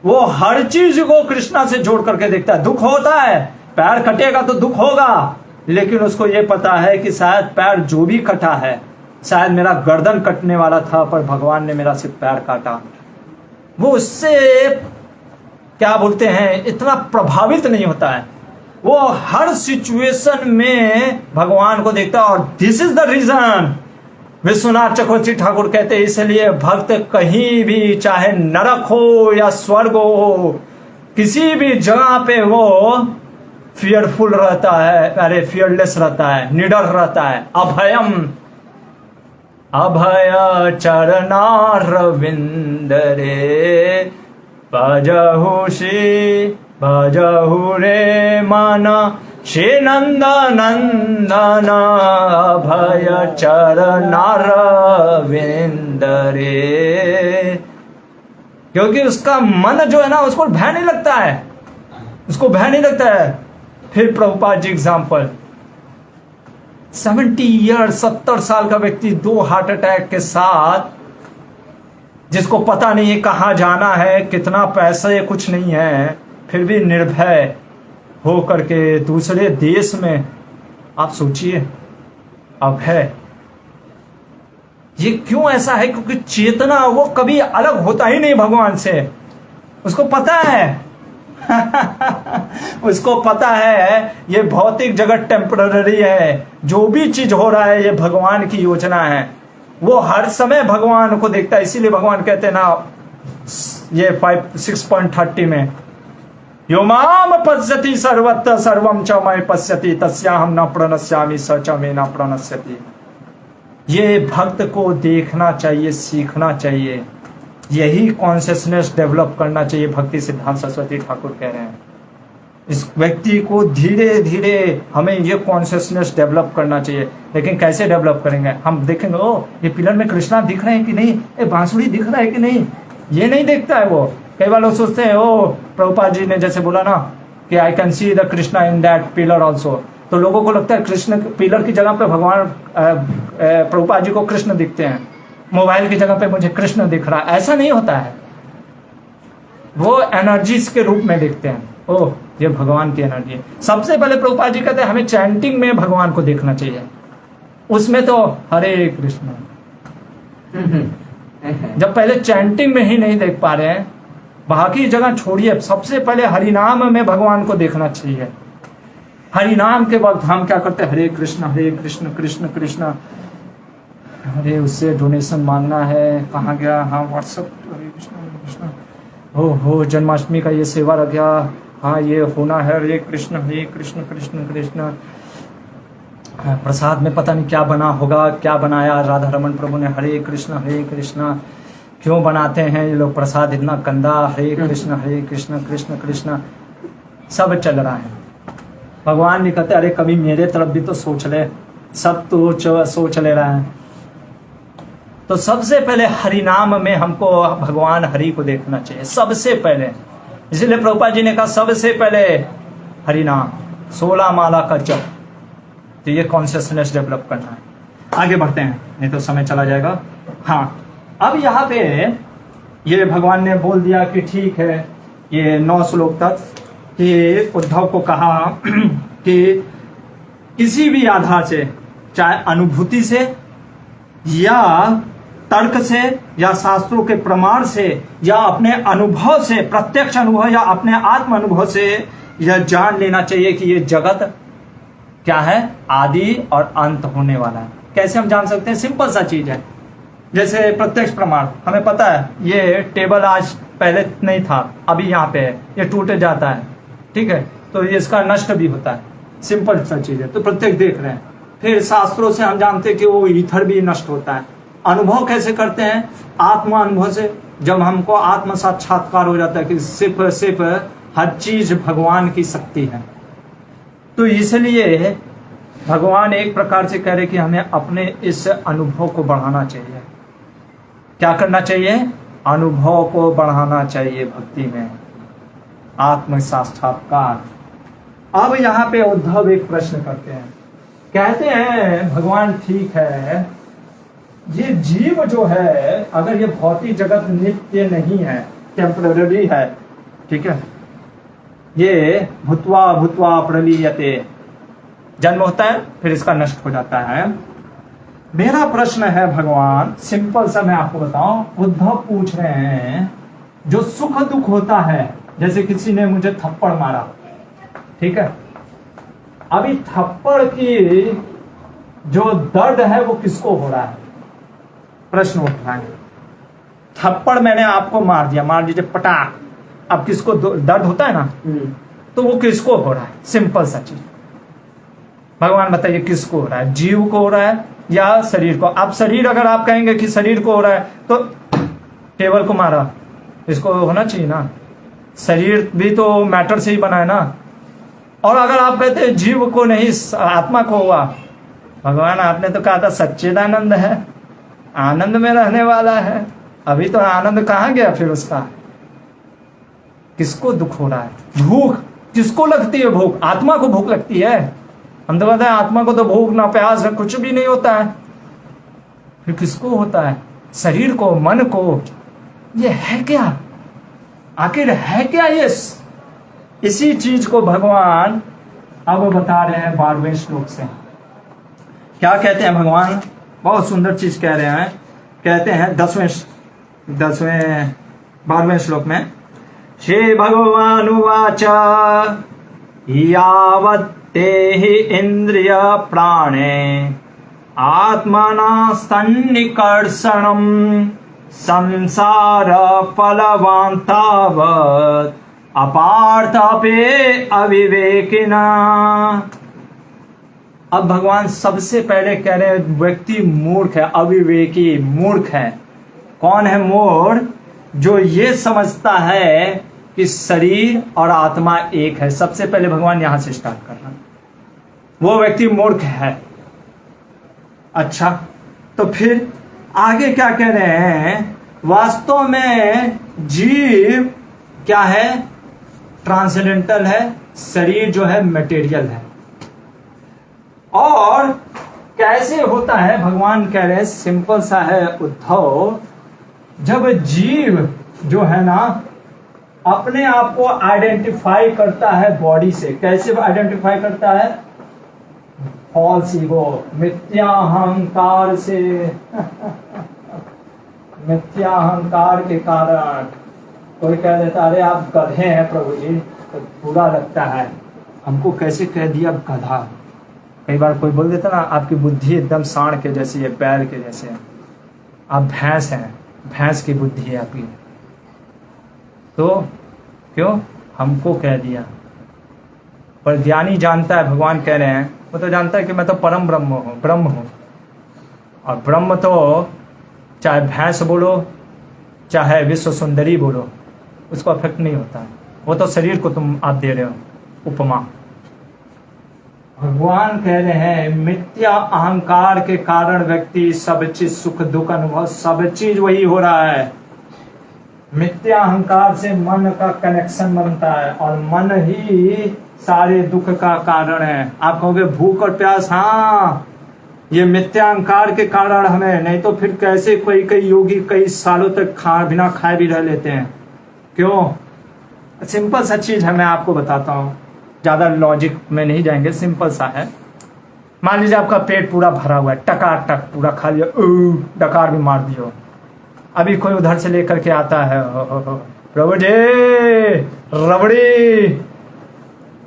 वो हर चीज को कृष्णा से जोड़ करके देखता है। दुख होता है, पैर कटेगा तो दुख होगा, लेकिन उसको ये पता है कि शायद पैर जो भी कटा है, शायद मेरा गर्दन कटने वाला था पर भगवान ने मेरा सिर्फ पैर काटा। वो उससे क्या बोलते हैं इतना प्रभावित नहीं होता है, वो हर सिचुएशन में भगवान को देखता है। और this is the reason Vishwanath Chakravarti Thakur कहते हैं, इसलिए भक्त कहीं भी, चाहे नरक हो या स्वर्ग हो, किसी भी जगह पे वो फियरफुल रहता है, अरे फियरलेस रहता है, निडर रहता है। अभयम अभय चरणारविंद रे भजहु रे माना श्री नंद नंदन अभय चरणारविंद रे। क्योंकि उसका मन जो है ना, उसको भय नहीं लगता है, उसको भय नहीं लगता है। फिर प्रभुपाद जी एग्जाम्पल, 70 ईयर्स 70 साल का व्यक्ति 2 हार्ट अटैक के साथ, जिसको पता नहीं है कहाँ जाना है, कितना पैसे, कुछ नहीं है, फिर भी निर्भय हो करके दूसरे देश में, आप सोचिए अभय। ये क्यों ऐसा है? क्योंकि चेतना वो कभी अलग होता ही नहीं भगवान से, उसको पता है उसको पता है ये भौतिक जगत टेम्पररी है, जो भी चीज हो रहा है ये भगवान की योजना है। वो हर समय भगवान को देखता है। इसीलिए भगवान कहते हैं ना ये 6.30 में, यो माम पश्यति सर्वत्र सर्वम च मयि पश्यति तस्याहं न प्रणश्यामि स च मे न प्रणश्यति। ये भक्त को देखना चाहिए, सीखना चाहिए, यही कॉन्शियसनेस डेवलप करना चाहिए। भक्ति सिद्धांत सरस्वती ठाकुर कह रहे हैं इस व्यक्ति को धीरे धीरे हमें ये कॉन्शियसनेस डेवलप करना चाहिए। लेकिन कैसे डेवलप करेंगे? हम देखेंगे ओ ये पिलर में कृष्णा दिख रहे हैं कि नहीं, ये बांसुरी दिख रहा है कि नहीं, ये नहीं देखता है वो। कई बार लोग सोचते हैं ओ प्रभुपाद जी ने जैसे बोला ना कि I can see the Krishna in that pillar also, तो लोगों को लगता है कृष्ण पिलर की जगह पे भगवान प्रभुपाद जी को कृष्ण दिखते हैं, मोबाइल की जगह पे मुझे कृष्ण दिख रहा है। ऐसा नहीं होता है, वो एनर्जीज के रूप में दिखते हैं। ओह ये भगवान की एनर्जी है। सबसे पहले प्रभुपाद जी कहते हैं हमें चैंटिंग में भगवान को देखना चाहिए, उसमें तो हरे कृष्ण। जब पहले चैंटिंग में ही नहीं देख पा रहे हैं, बाकी जगह छोड़िए, सबसे पहले हरिनाम में भगवान को देखना चाहिए। हरिनाम के वक्त हम क्या करते हैं? हरे कृष्ण कृष्ण कृष्ण, अरे उससे डोनेशन मांगना है, कहाँ गया? हाँ व्हाट्सएप, हरे कृष्ण। हो जन्माष्टमी का ये सेवा रख गया, हाँ ये होना है, हरे कृष्ण कृष्ण कृष्ण। प्रसाद में पता नहीं क्या बना होगा, क्या बनाया राधा रमन प्रभु ने, हरे कृष्ण। क्यों बनाते हैं ये लोग प्रसाद इतना गंदा? हरे कृष्ण कृष्ण कृष्ण, सब चल रहा है। भगवान नहीं कहते अरे कभी मेरे तरफ भी तो सोच ले, सब तो सोच ले रहा है। तो सबसे पहले हरिनाम में हमको भगवान हरि को देखना चाहिए सबसे पहले। इसलिए प्रभुपाद जी ने कहा सबसे पहले हरिनाम, 16 माला का जप। तो ये कॉन्शियसनेस डेवलप करना है। आगे बढ़ते हैं, नहीं तो समय चला जाएगा। हाँ, अब यहाँ पे ये भगवान ने बोल दिया कि ठीक है, ये 9 श्लोक तक कि उद्धव को कहा कि किसी भी आधार से, चाहे अनुभूति से या तर्क से या शास्त्रों के प्रमाण से या अपने अनुभव से, प्रत्यक्ष अनुभव या अपने आत्म अनुभव से यह जान लेना चाहिए कि ये जगत क्या है, आदि और अंत होने वाला है। कैसे हम जान सकते हैं? सिंपल सा चीज है, जैसे प्रत्यक्ष प्रमाण। हमें पता है ये टेबल आज पहले नहीं था, अभी यहाँ पे है, ये टूट जाता है, ठीक है, तो ये इसका नष्ट भी होता है। सिंपल सा चीज है, तो प्रत्यक्ष देख रहे हैं। फिर शास्त्रों से हम जानते हैं कि वो ईथर भी नष्ट होता है। अनुभव कैसे करते हैं? आत्मा अनुभव से, जब हमको आत्म साक्षात्कार हो जाता है कि सिर्फ हर चीज भगवान की शक्ति है। तो इसलिए भगवान एक प्रकार से कह रहे कि हमें अपने इस अनुभव को बढ़ाना चाहिए। क्या करना चाहिए? अनुभव को बढ़ाना चाहिए भक्ति में, आत्म साक्षात्कार। अब यहाँ पे उद्धव एक प्रश्न करते हैं, कहते हैं भगवान ठीक है, ये जीव जो है अगर ये भौतिक जगत नित्य नहीं है, टेम्पररी है, ठीक है, ये भूत्वा भूत्वा प्रलीयते, जन्म होता है फिर इसका नष्ट हो जाता है। मेरा प्रश्न है भगवान, सिंपल सा मैं आपको बताऊं, उद्धव पूछ रहे हैं जो सुख दुख होता है, जैसे किसी ने मुझे थप्पड़ मारा, ठीक है, अभी थप्पड़ की जो दर्द है वो किसको हो रहा है? प्रश्न उठ रहा है। थप्पड़ मैंने आपको मार दिया, मान लीजिए पटाख, अब किसको दर्द होता है ना, तो वो किसको हो रहा है? सिंपल सा चीज, भगवान बताइए किसको हो रहा है? जीव को हो रहा है या शरीर को? अब शरीर, अगर आप कहेंगे कि शरीर को हो रहा है तो टेबल को मारा, इसको होना चाहिए ना, शरीर भी तो मैटर से ही बना है ना। और अगर आप कहते हैं जीव को नहीं, आत्मा को हुआ, भगवान आपने तो कहा था सच्चिदानंद है, आनंद में रहने वाला है, अभी तो आनंद कहाँ गया फिर उसका? किसको दुख हो रहा है? भूख किसको लगती है? भूख आत्मा को भूख लगती है। हम तो कहते हैं आत्मा को तो भूख ना प्यास कुछ भी नहीं होता है, फिर किसको होता है? शरीर को, मन को। ये है क्या? आखिर है क्या ये? इसी चीज को भगवान अब बता रहे हैं 12वें श्लोक से। क्या कहते हैं भगवान? बहुत सुंदर चीज कह रहे हैं। कहते हैं 12वें श्लोक में, श्री भगवान उवाच यावत्ते हि इंद्रिय प्राणे आत्मना सन्निकर्षणं संसार फलवान् तावत् अपार्थापे अविवेकिना। अब भगवान सबसे पहले कह रहे हैं व्यक्ति मूर्ख है, अविवेकी मूर्ख है। कौन है मूर्ख? जो ये समझता है कि शरीर और आत्मा एक है। सबसे पहले भगवान यहां से स्टार्ट कर रहे हैं, वो व्यक्ति मूर्ख है। अच्छा, तो फिर आगे क्या कह रहे हैं? वास्तव में जीव क्या है? ट्रांसेंडेंटल है, शरीर जो है मटेरियल है। और कैसे होता है? भगवान कह रहे हैं सिंपल सा है उद्धव, जब जीव जो है ना अपने आप को आइडेंटिफाई करता है बॉडी से। कैसे आइडेंटिफाई करता है? फॉल्स ईगो, मिथ्याहंकार से मिथ्याहंकार के कारण कोई कह देता अरे आप गधे हैं प्रभु जी, तो बुरा लगता है हमको, कैसे कह दिया गधा। कई बार कोई बोल देता ना आपकी बुद्धि एकदम सांड के जैसी है, बैल के जैसे है, आप भैंस हैं, भैंस की बुद्धि है आपकी, तो क्यों हमको कह दिया। पर ज्ञानी जानता है, भगवान कह रहे हैं, वो तो जानता है कि मैं तो परम ब्रह्म हूँ। और ब्रह्म तो चाहे भैंस बोलो चाहे विश्व सुंदरी बोलो, उसको अफेक्ट नहीं होता है। वो तो शरीर को तुम आप दे रहे हो उपमा। भगवान कह रहे हैं मिथ्या अहंकार के कारण व्यक्ति सब चीज, सुख दुख अनुभव सब चीज वही हो रहा है। मिथ्या अहंकार से मन का कनेक्शन बनता है और मन ही सारे दुख का कारण है। आप कहोगे भूख और प्यास, हाँ ये मिथ्या अहंकार के कारण हमें, नहीं तो फिर कैसे कई योगी कई सालों तक बिना खाए भी रह लेते हैं। क्यों? सिंपल सा चीज है, मैं आपको बताता हूँ, ज्यादा लॉजिक में नहीं जाएंगे, सिंपल सा है। मान लीजिए आपका पेट पूरा भरा हुआ है, टकाटक पूरा खा लिया, डकार भी मार दियो। अभी कोई उधर से लेकर के आता है, प्रभु जी रबड़ी,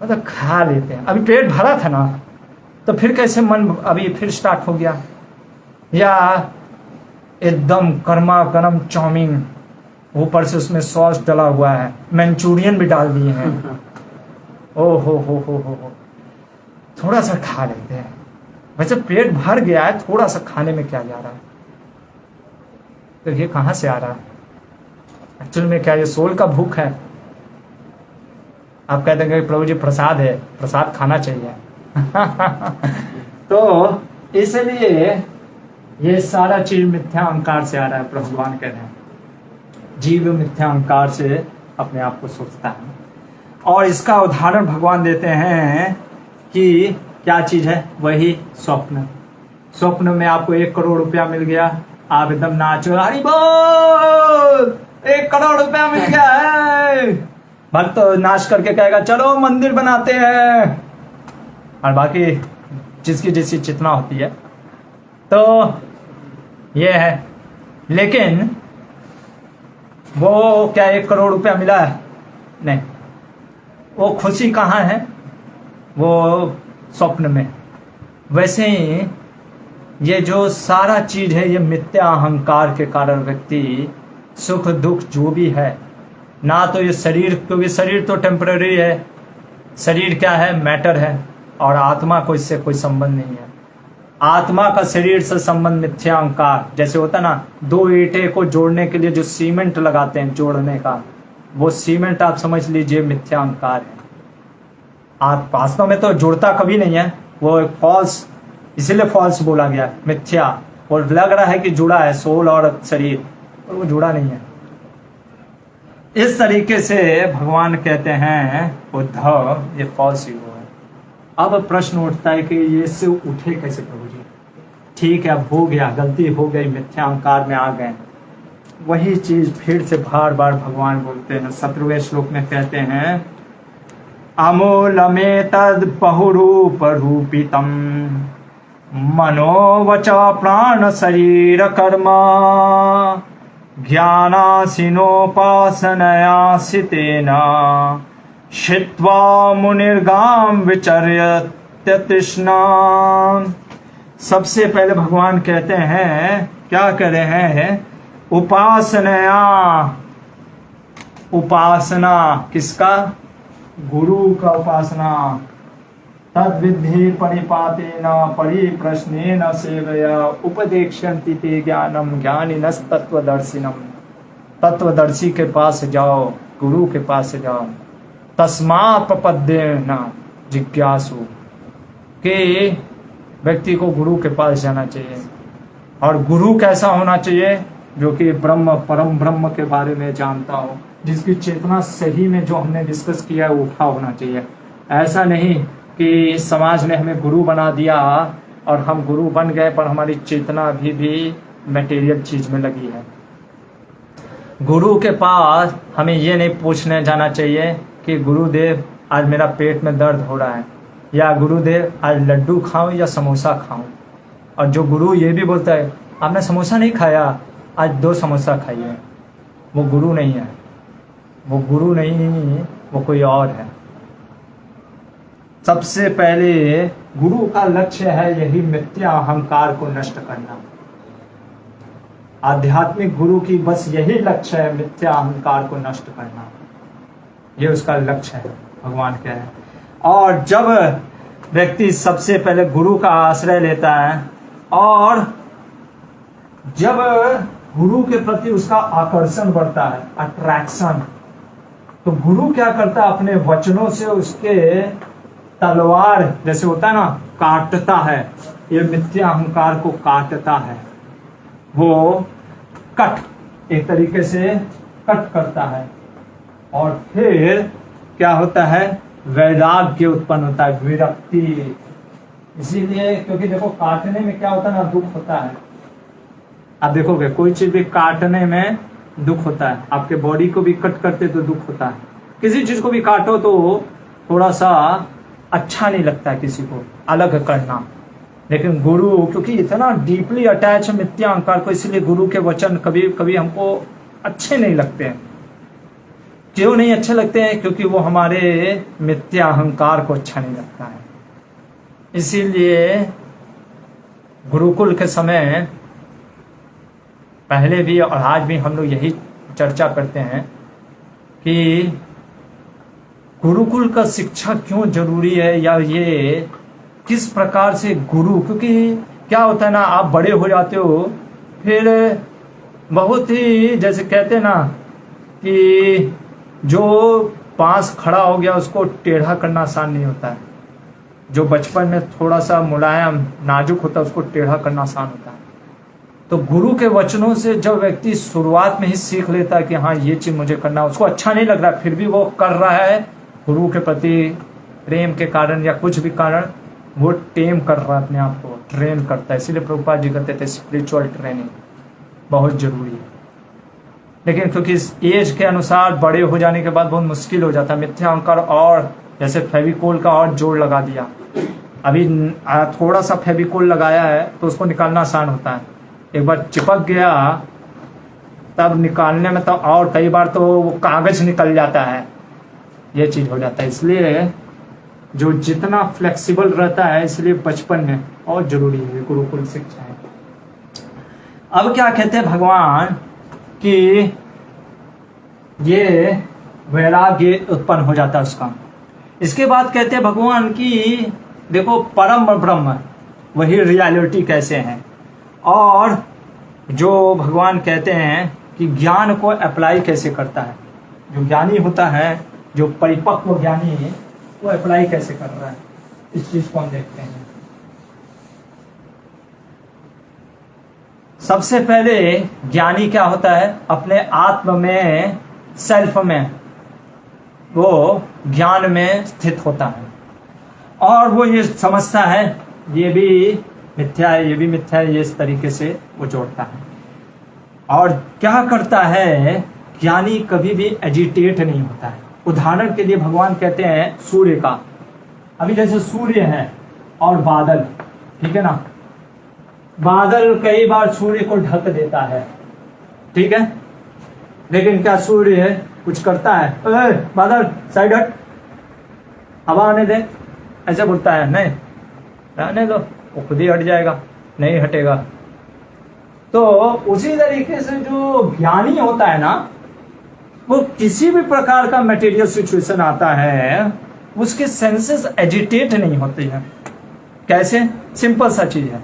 मतलब खा लेते हैं। अभी पेट भरा था ना, तो फिर कैसे मन अभी फिर स्टार्ट हो गया। या एकदम गर्मा गर्म चाउमीन, ऊपर से उसमें सॉस डला हुआ है, मंचूरियन भी डाल दिए हैं, ओ हो, थोड़ा सा खा लेते हैं। वैसे पेट भर गया है, थोड़ा सा खाने में क्या जा रहा है? तो ये कहाँ से आ रहा है? एक्चुअल में क्या ये सोल का भूख है? आप कहते हैं कि प्रभु जी प्रसाद है, प्रसाद खाना चाहिए। तो इसलिए ये सारा चीज मिथ्या अहंकार से आ रहा है। भगवान कह रहे हैं जीव मिथ्या अहंकार से अपने आप को सोचता है। और इसका उदाहरण भगवान देते हैं कि क्या चीज है, वही स्वप्न। स्वप्न में आपको 1 करोड़ रुपया मिल गया, आप एकदम नाचो, हरि बोल 1 करोड़ रुपया मिल गया है। भक्त तो नाच करके कहेगा चलो मंदिर बनाते हैं, और बाकी जिसकी जिसकी चेतना होती है। तो ये है, लेकिन वो क्या 1 करोड़ रुपया मिला है? नहीं, वो खुशी कहाँ है? वो स्वप्न में। वैसे ही ये जो सारा चीज है, ये मिथ्या अहंकार के कारण व्यक्ति सुख दुख जो भी है ना, तो ये शरीर, क्योंकि शरीर तो टेम्पररी है, शरीर क्या है, मैटर है, और आत्मा को इससे कोई संबंध नहीं है। आत्मा का शरीर से संबंध मिथ्या अहंकार। जैसे होता ना, 2 ईंटें को जोड़ने के लिए जो सीमेंट लगाते हैं जोड़ने का, वो सीमेंट आप समझ लीजिए मिथ्या अहंकार है। आप वास्तव में तो जुड़ता कभी नहीं है, वो फॉल्स, इसीलिए फॉल्स बोला गया, मिथ्या। और लग रहा है कि जुड़ा है सोल और शरीर, और वो जुड़ा नहीं है। इस तरीके से भगवान कहते हैं उद्धव, ये फॉल्स ईगो है। अब प्रश्न उठता है कि ये से उठे कैसे प्रभु जी? ठीक है, अब हो गया, गलती हो गई, मिथ्या अहंकार में आ गए। वही चीज फिर से बार बार भगवान बोलते हैं। 17वें श्लोक में कहते हैं अमूलमेतद् बहुरूप रूपितम् मनोवच प्राण शरीर कर्म ज्ञानासीनोपासनया सितेन छित्त्वा मुनिर्गाम विचर्यत्य तृष्णा। सबसे पहले भगवान कहते हैं, क्या कह रहे हैं? उपासनया, उपासना किसका? गुरु का उपासना। तद्विद्धि परिपातेन परिप्रश्नेन सेवया उपदेक्ष्यन्ति ते ज्ञानम ज्ञानिनस्तत्त्वदर्शिनम। तत्वदर्शी के पास जाओ, गुरु के पास जाओ। तस्मात् प्रपद्येन जिज्ञासु, कि व्यक्ति को गुरु के पास जाना चाहिए। और गुरु कैसा होना चाहिए? जो कि ब्रह्म, परम ब्रह्म के बारे में जानता हो, जिसकी चेतना सही में जो हमने डिस्कस किया है उठा होना चाहिए। ऐसा नहीं कि समाज ने हमें गुरु बना दिया और हम गुरु बन गए पर हमारी चेतना अभी भी मटेरियल चीज में लगी है। गुरु के पास हमें ये नहीं पूछने जाना चाहिए कि गुरुदेव आज मेरा पेट में दर्द हो रहा है, या गुरुदेव आज लड्डू खाऊं या समोसा खाऊं। और जो गुरु ये भी बोलता है आपने समोसा नहीं खाया, आज 2 समोसा खाइए, वो गुरु नहीं है। वो गुरु नहीं, वो कोई और है। सबसे पहले गुरु का लक्ष्य है यही मिथ्या अहंकार को नष्ट करना। आध्यात्मिक गुरु की बस यही लक्ष्य है, मिथ्या अहंकार को नष्ट करना। ये उसका लक्ष्य है, भगवान कह रहे हैं। और जब व्यक्ति सबसे पहले गुरु का आश्रय लेता है और जब गुरु के प्रति उसका आकर्षण बढ़ता है, अट्रैक्शन, तो गुरु क्या करता है? अपने वचनों से उसके तलवार जैसे होता है ना, काटता है। ये मिथ्या अहंकार को काटता है, वो कट, एक तरीके से कट करता है। और फिर क्या होता है? वैराग्य उत्पन्न होता है, विरक्ति। इसीलिए क्योंकि देखो काटने में क्या होता है ना, दुख होता है। आप देखोगे कोई चीज भी काटने में दुख होता है। आपके बॉडी को भी कट करते तो दुख होता है। किसी चीज को भी काटो तो थोड़ा सा अच्छा नहीं लगता है किसी को अलग करना। लेकिन गुरु क्योंकि इतना डीपली अटैच है मिथ्या अहंकार को, इसलिए गुरु के वचन कभी कभी हमको अच्छे नहीं लगते हैं। क्यों नहीं अच्छे लगते हैं? क्योंकि वो हमारे मिथ्या अहंकार को अच्छा नहीं लगता है। इसीलिए गुरुकुल के समय पहले भी और आज भी हम लोग यही चर्चा करते हैं कि गुरुकुल का शिक्षा क्यों जरूरी है, या ये किस प्रकार से गुरु, क्योंकि क्या होता है ना, आप बड़े हो जाते हो फिर बहुत ही जैसे कहते हैं ना कि जो पास खड़ा हो गया उसको टेढ़ा करना आसान नहीं होता है। जो बचपन में थोड़ा सा मुलायम नाजुक होता है उसको टेढ़ा करना आसान होता है। तो गुरु के वचनों से जब व्यक्ति शुरुआत में ही सीख लेता है कि हाँ ये चीज मुझे करना है, उसको अच्छा नहीं लग रहा फिर भी वो कर रहा है, गुरु के प्रति प्रेम के कारण या कुछ भी कारण वो टेम कर रहा है अपने आप को, ट्रेन करता है। इसीलिए प्रभुपाद जी कहते थे स्पिरिचुअल ट्रेनिंग बहुत जरूरी है। लेकिन क्योंकि इस एज के अनुसार बड़े हो जाने के बाद बहुत मुश्किल हो जाता है, मिथ्या अहंकार और जैसे फेविकोल का और जोड़ लगा दिया। अभी थोड़ा सा फेविकोल लगाया है तो उसको निकालना आसान होता है, एक बार चिपक गया तब निकालने में तो और कई बार तो वो कागज निकल जाता है, ये चीज हो जाता है। इसलिए जो जितना फ्लेक्सिबल रहता है, इसलिए बचपन में और जरूरी है गुरुकुल शिक्षा है। अब क्या कहते हैं भगवान कि ये वैराग्य उत्पन्न हो जाता है उसका। इसके बाद कहते हैं भगवान की देखो परम ब्रह्म वही रियलिटी कैसे है, और जो भगवान कहते हैं कि ज्ञान को अप्लाई कैसे करता है। जो ज्ञानी होता है, जो परिपक्व ज्ञानी है, वो अप्लाई कैसे कर रहा है, इस चीज को हम देखते हैं। सबसे पहले ज्ञानी क्या होता है, अपने आत्म में, सेल्फ में वो ज्ञान में स्थित होता है और वो ये समझता है ये भी मिथ्या है, ये भी मिथ्या है, ये इस तरीके से वो जोड़ता है। और क्या करता है, ज्ञानी कभी भी एजिटेट नहीं होता है। उदाहरण के लिए भगवान कहते हैं सूर्य का, अभी जैसे सूर्य है और बादल, ठीक है ना, बादल कई बार सूर्य को ढक देता है, ठीक है, लेकिन क्या सूर्य कुछ करता है, बादल साइड हट, हवा आने दे, ऐसे बोलता है? नहीं, रहने दो, वो खुद ही हट जाएगा, नहीं हटेगा। तो उसी तरीके से जो ज्ञानी होता है ना, वो किसी भी प्रकार का मटेरियल सिचुएशन आता है, उसके सेंसेस एजिटेट नहीं होते हैं। कैसे? सिंपल सा चीज है,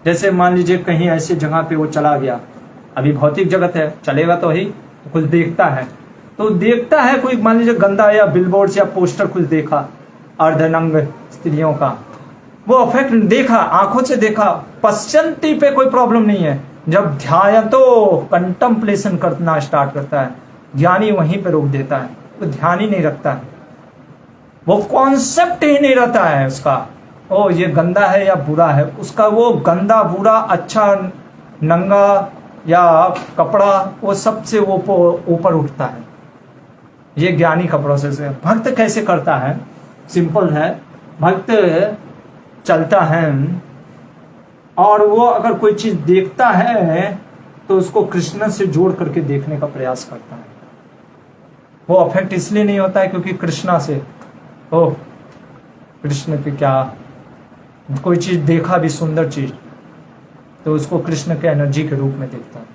जैसे मान लीजिए कहीं ऐसी जगह पे वो चला गया, अभी भौतिक जगत है, चलेगा तो ही, तो कुछ देखता है, तो देखता है कोई मान लीजिए गंदा या बिलबोर्ड या पोस्टर कुछ देखा अर्धनंग स्त्रियों का, वो अफेक्ट देखा, आंखों से देखा, पश्चंती पे कोई प्रॉब्लम नहीं है। जब ध्यान तो कंटम्पलेशन करना स्टार्ट करता है, ज्ञानी वहीं पे रोक देता है, वो ध्यान ही नहीं रखता है, वो कॉन्सेप्ट ही नहीं रहता है उसका, ओ ये गंदा है या बुरा है, उसका वो गंदा बुरा अच्छा नंगा या कपड़ा वो सबसे ऊपर उठता है। ये ज्ञानी का प्रोसेस है। भक्त कैसे करता है? सिंपल है, भक्त चलता है और वो अगर कोई चीज देखता है तो उसको कृष्ण से जोड़ करके देखने का प्रयास करता है। वो अफेक्ट इसलिए नहीं होता है क्योंकि कृष्णा से, ओ कृष्ण की क्या, कोई चीज देखा भी सुंदर चीज तो उसको कृष्ण के एनर्जी के रूप में देखता है।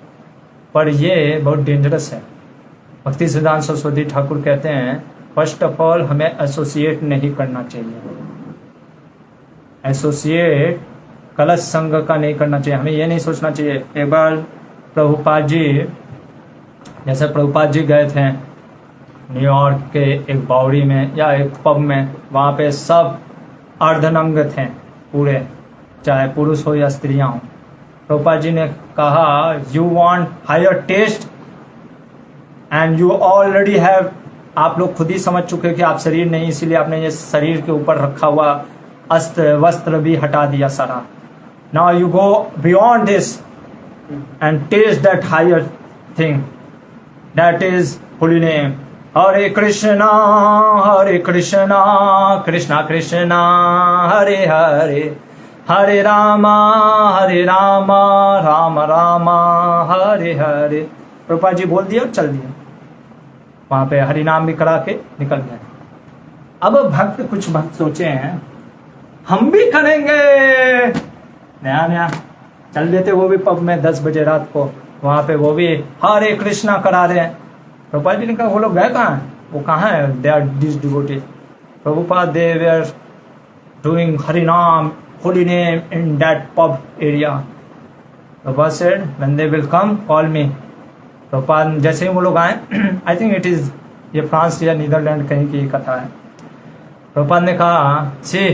पर ये बहुत डेंजरस है। भक्ति सिद्धांत सरस्वती ठाकुर कहते हैं फर्स्ट ऑफ ऑल हमें एसोसिएट नहीं करना चाहिए, एसोसिएट कलश संघ का नहीं करना चाहिए। हमें ये नहीं सोचना चाहिए। एक बार प्रभुपाद जी, जैसे प्रभुपाद जी गए थे न्यूयॉर्क के एक बावड़ी में या एक पब में, वहाँ पे सब अर्धनंग थे पूरे, चाहे पुरुष हो या स्त्रियां हो। प्रभुपाद जी ने कहा you want higher taste and you already have, आप लोग खुद ही समझ चुके कि आप शरीर नहीं, इसीलिए आपने ये शरीर के ऊपर रखा हुआ अस्त्र वस्त्र भी हटा दिया सारा। Now you go beyond this and taste that higher thing, that is holy name. Hare Krishna Krishna Krishna Hare Hare, Hare Rama Ram Rama Hare Hare. Prabhupada ji बोल दिया और चल दिया, वहां पे हरि नाम भी करा के निकल गए। अब भक्त, कुछ भक्त सोचे हैं हम भी करेंगे, नया नया चल देते वो भी पब में 10 बजे रात को, वहां पे वो भी हरे कृष्णा करा रहे हैं। प्रभुपाद जी ने कहा वो लोग गए कहाँ हैं, वो कहाँ है, they are this devotee. Prabhupada they were doing Hari नाम holy name in that pub area. Prabhupada said, when they will come, call me. Prabhupada जैसे ही वो लोग आए, I think it is ये फ्रांस या नीदरलैंड कहीं की कथा है। प्रभुपाद ने कहा see,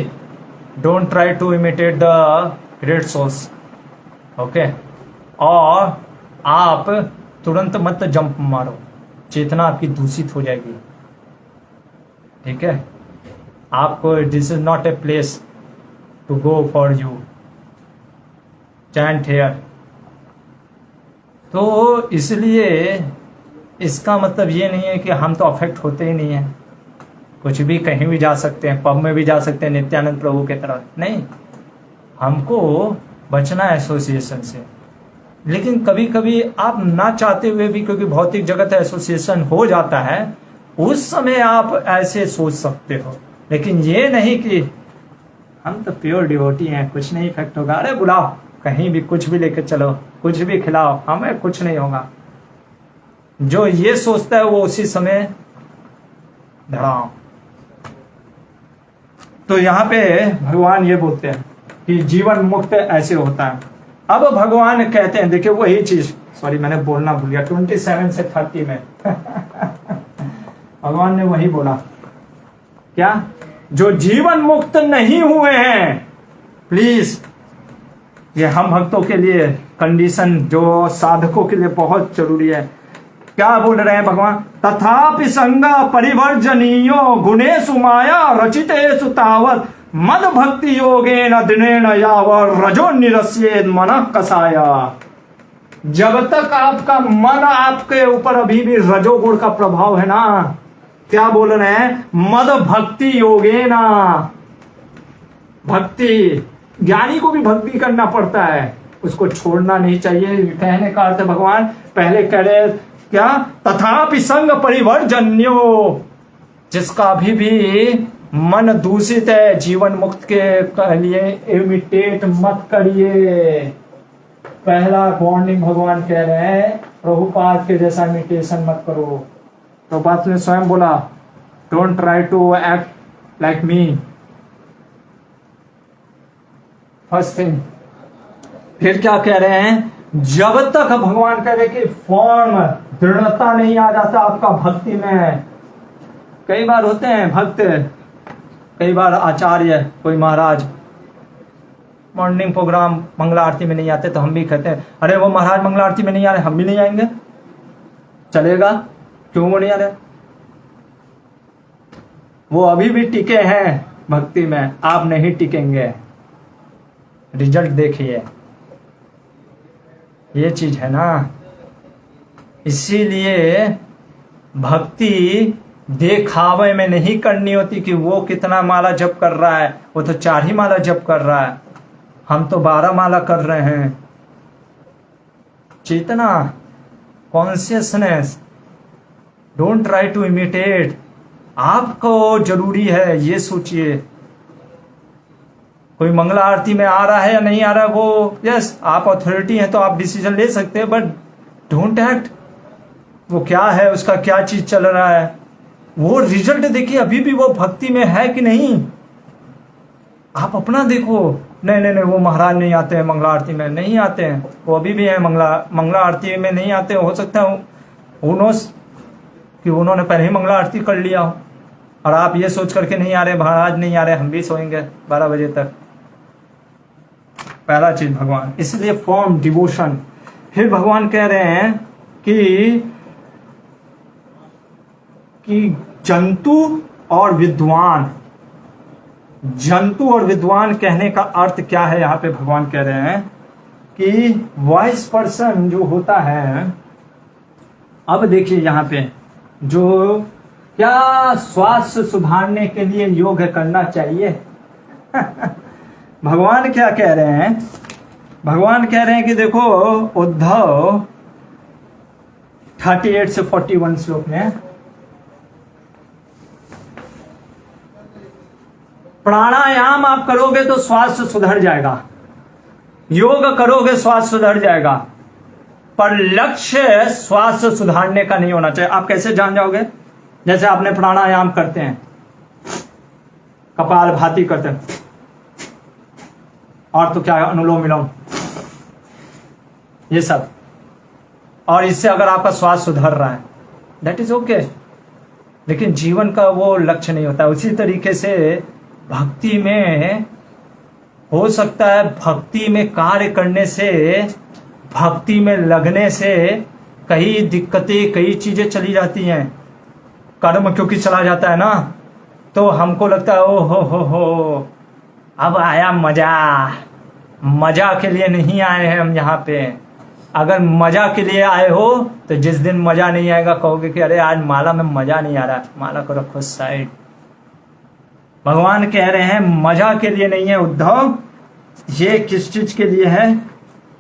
don't try to imitate the great souls, okay? और आप तुरंत मत जंप मारो, चेतना आपकी दूषित हो जाएगी। ठीक है, आपको this is not a place to go for you chant here. तो इसलिए इसका मतलब ये नहीं है कि हम तो अफेक्ट होते ही नहीं हैं, कुछ भी कहीं भी जा सकते हैं, पब में भी जा सकते हैं नित्यानंद प्रभु के तरह। नहीं, हमको बचना है एसोसिएशन से। लेकिन कभी कभी आप ना चाहते हुए भी, क्योंकि भौतिक जगत एसोसिएशन हो जाता है, उस समय आप ऐसे सोच सकते हो। लेकिन ये नहीं कि हम तो प्योर डिवोटी हैं, कुछ नहीं इफेक्ट होगा, अरे बुलाओ कहीं भी, कुछ भी लेकर चलो, कुछ भी खिलाओ, हमें कुछ नहीं होगा। जो ये सोचता है वो उसी समय धड़ाम। तो यहाँ पे भगवान ये बोलते हैं कि जीवन मुक्त ऐसे होता है। अब भगवान कहते हैं, देखिए वही चीज, सॉरी मैंने बोलना भूल गया, 27 से 30 में भगवान ने वही बोला, क्या? जो जीवन मुक्त नहीं हुए हैं, प्लीज, ये हम भक्तों के लिए कंडीशन, जो साधकों के लिए बहुत जरूरी है। क्या बोल रहे हैं भगवान? तथापि संग परिवर्जनीयो गुणेषु माया रचितेषु तावत् मद भक्ति योगेन दिनेन यावर रजो निरस्येद मनः कसाया। जब तक आपका मन, आपके ऊपर अभी भी रजोगुण का प्रभाव है ना, क्या बोल रहे हैं? मद भक्ति योगेन, भक्ति, ज्ञानी को भी भक्ति करना पड़ता है, उसको छोड़ना नहीं चाहिए। कहने का अर्थ भगवान पहले कह रहे क्या? तथापि संग परिवर्जन्यो, जिसका अभी भी मन दूषित है, जीवन मुक्त के लिए इमिटेट मत करिए। पहला वार्निंग भगवान कह रहे हैं, प्रभुपाद के जैसा इमिटेशन मत करो। प्रभुपाद ने स्वयं बोला, don't try to act like me, first thing. फिर क्या कह रहे हैं? जब तक भगवान कह रहे कि फॉर्म, दृढ़ता नहीं आ जाता आपका भक्ति में। कई बार होते हैं भक्त, कई बार आचार्य, कोई महाराज मॉर्निंग प्रोग्राम मंगला आरती में नहीं आते, तो हम भी कहते हैं, अरे वो महाराज मंगला आरती में नहीं आ रहे, हम भी नहीं आएंगे, चलेगा? क्यों वो नहीं आ रहे? वो अभी भी टिके हैं भक्ति में, आप नहीं टिकेंगे। रिजल्ट देखिए, ये चीज है ना। इसीलिए भक्ति देखावे में नहीं करनी होती कि वो कितना माला जप कर रहा है, वो तो 4 ही माला जप कर रहा है, हम तो 12 माला कर रहे हैं। चेतना, consciousness, don't try to imitate. आपको जरूरी है ये सोचिए, कोई मंगला आरती में आ रहा है या नहीं आ रहा है, वो यस आप अथॉरिटी हैं तो आप डिसीजन ले सकते हैं, बट डोंट एक्ट। वो क्या है, उसका क्या चीज चल रहा है, वो रिजल्ट देखिए, अभी भी वो भक्ति में है कि नहीं। आप अपना देखो, नहीं नहीं नहीं वो महाराज नहीं आते हैं मंगला आरती में, नहीं आते हैं, वो अभी भी है मंगला आरती में नहीं आते। हो सकता है कि उन्होंने पहले ही मंगला आरती कर लिया हो, और आप ये सोच करके नहीं आ रहे, महाराज नहीं आ रहे, हम भी सोएंगे 12 बजे तक। पहला चीज भगवान, इसलिए फॉर्म डिवोशन। फिर भगवान कह रहे हैं कि जंतु और विद्वान, जंतु और विद्वान कहने का अर्थ क्या है? यहाँ पे भगवान कह रहे हैं कि वाइज पर्सन जो होता है, अब देखिए यहाँ पे, जो क्या स्वास्थ्य सुधारने के लिए योग करना चाहिए भगवान क्या कह रहे हैं? भगवान कह रहे हैं कि देखो उद्धव 38 से 41 श्लोक में, प्राणायाम आप करोगे तो स्वास्थ्य सुधर जाएगा, योग करोगे स्वास्थ्य सुधर जाएगा, पर लक्ष्य स्वास्थ्य सुधारने का नहीं होना चाहिए। आप कैसे जान जाओगे? जैसे आपने प्राणायाम करते हैं, कपालभाति करते हैं, और तो क्या है, अनुलोम विलोम, ये सब, और इससे अगर आपका स्वास्थ्य सुधर रहा है, दैट इज ओके, लेकिन जीवन का वो लक्ष्य नहीं होता। उसी तरीके से भक्ति में हो सकता है, भक्ति में कार्य करने से भक्ति में लगने से कई दिक्कतें, कई चीजें चली जाती हैं। कर्म क्योंकि चला जाता है ना, तो हमको लगता है ओ हो अब आया मजा। मजा के लिए नहीं आए हैं हम यहाँ पे। अगर मजा के लिए आए हो तो जिस दिन मजा नहीं आएगा कहोगे कि अरे आज माला में मजा नहीं आ रहा, माला को रखो साइड। भगवान कह रहे हैं मजा के लिए नहीं है उद्धव, ये किस चीज के लिए है?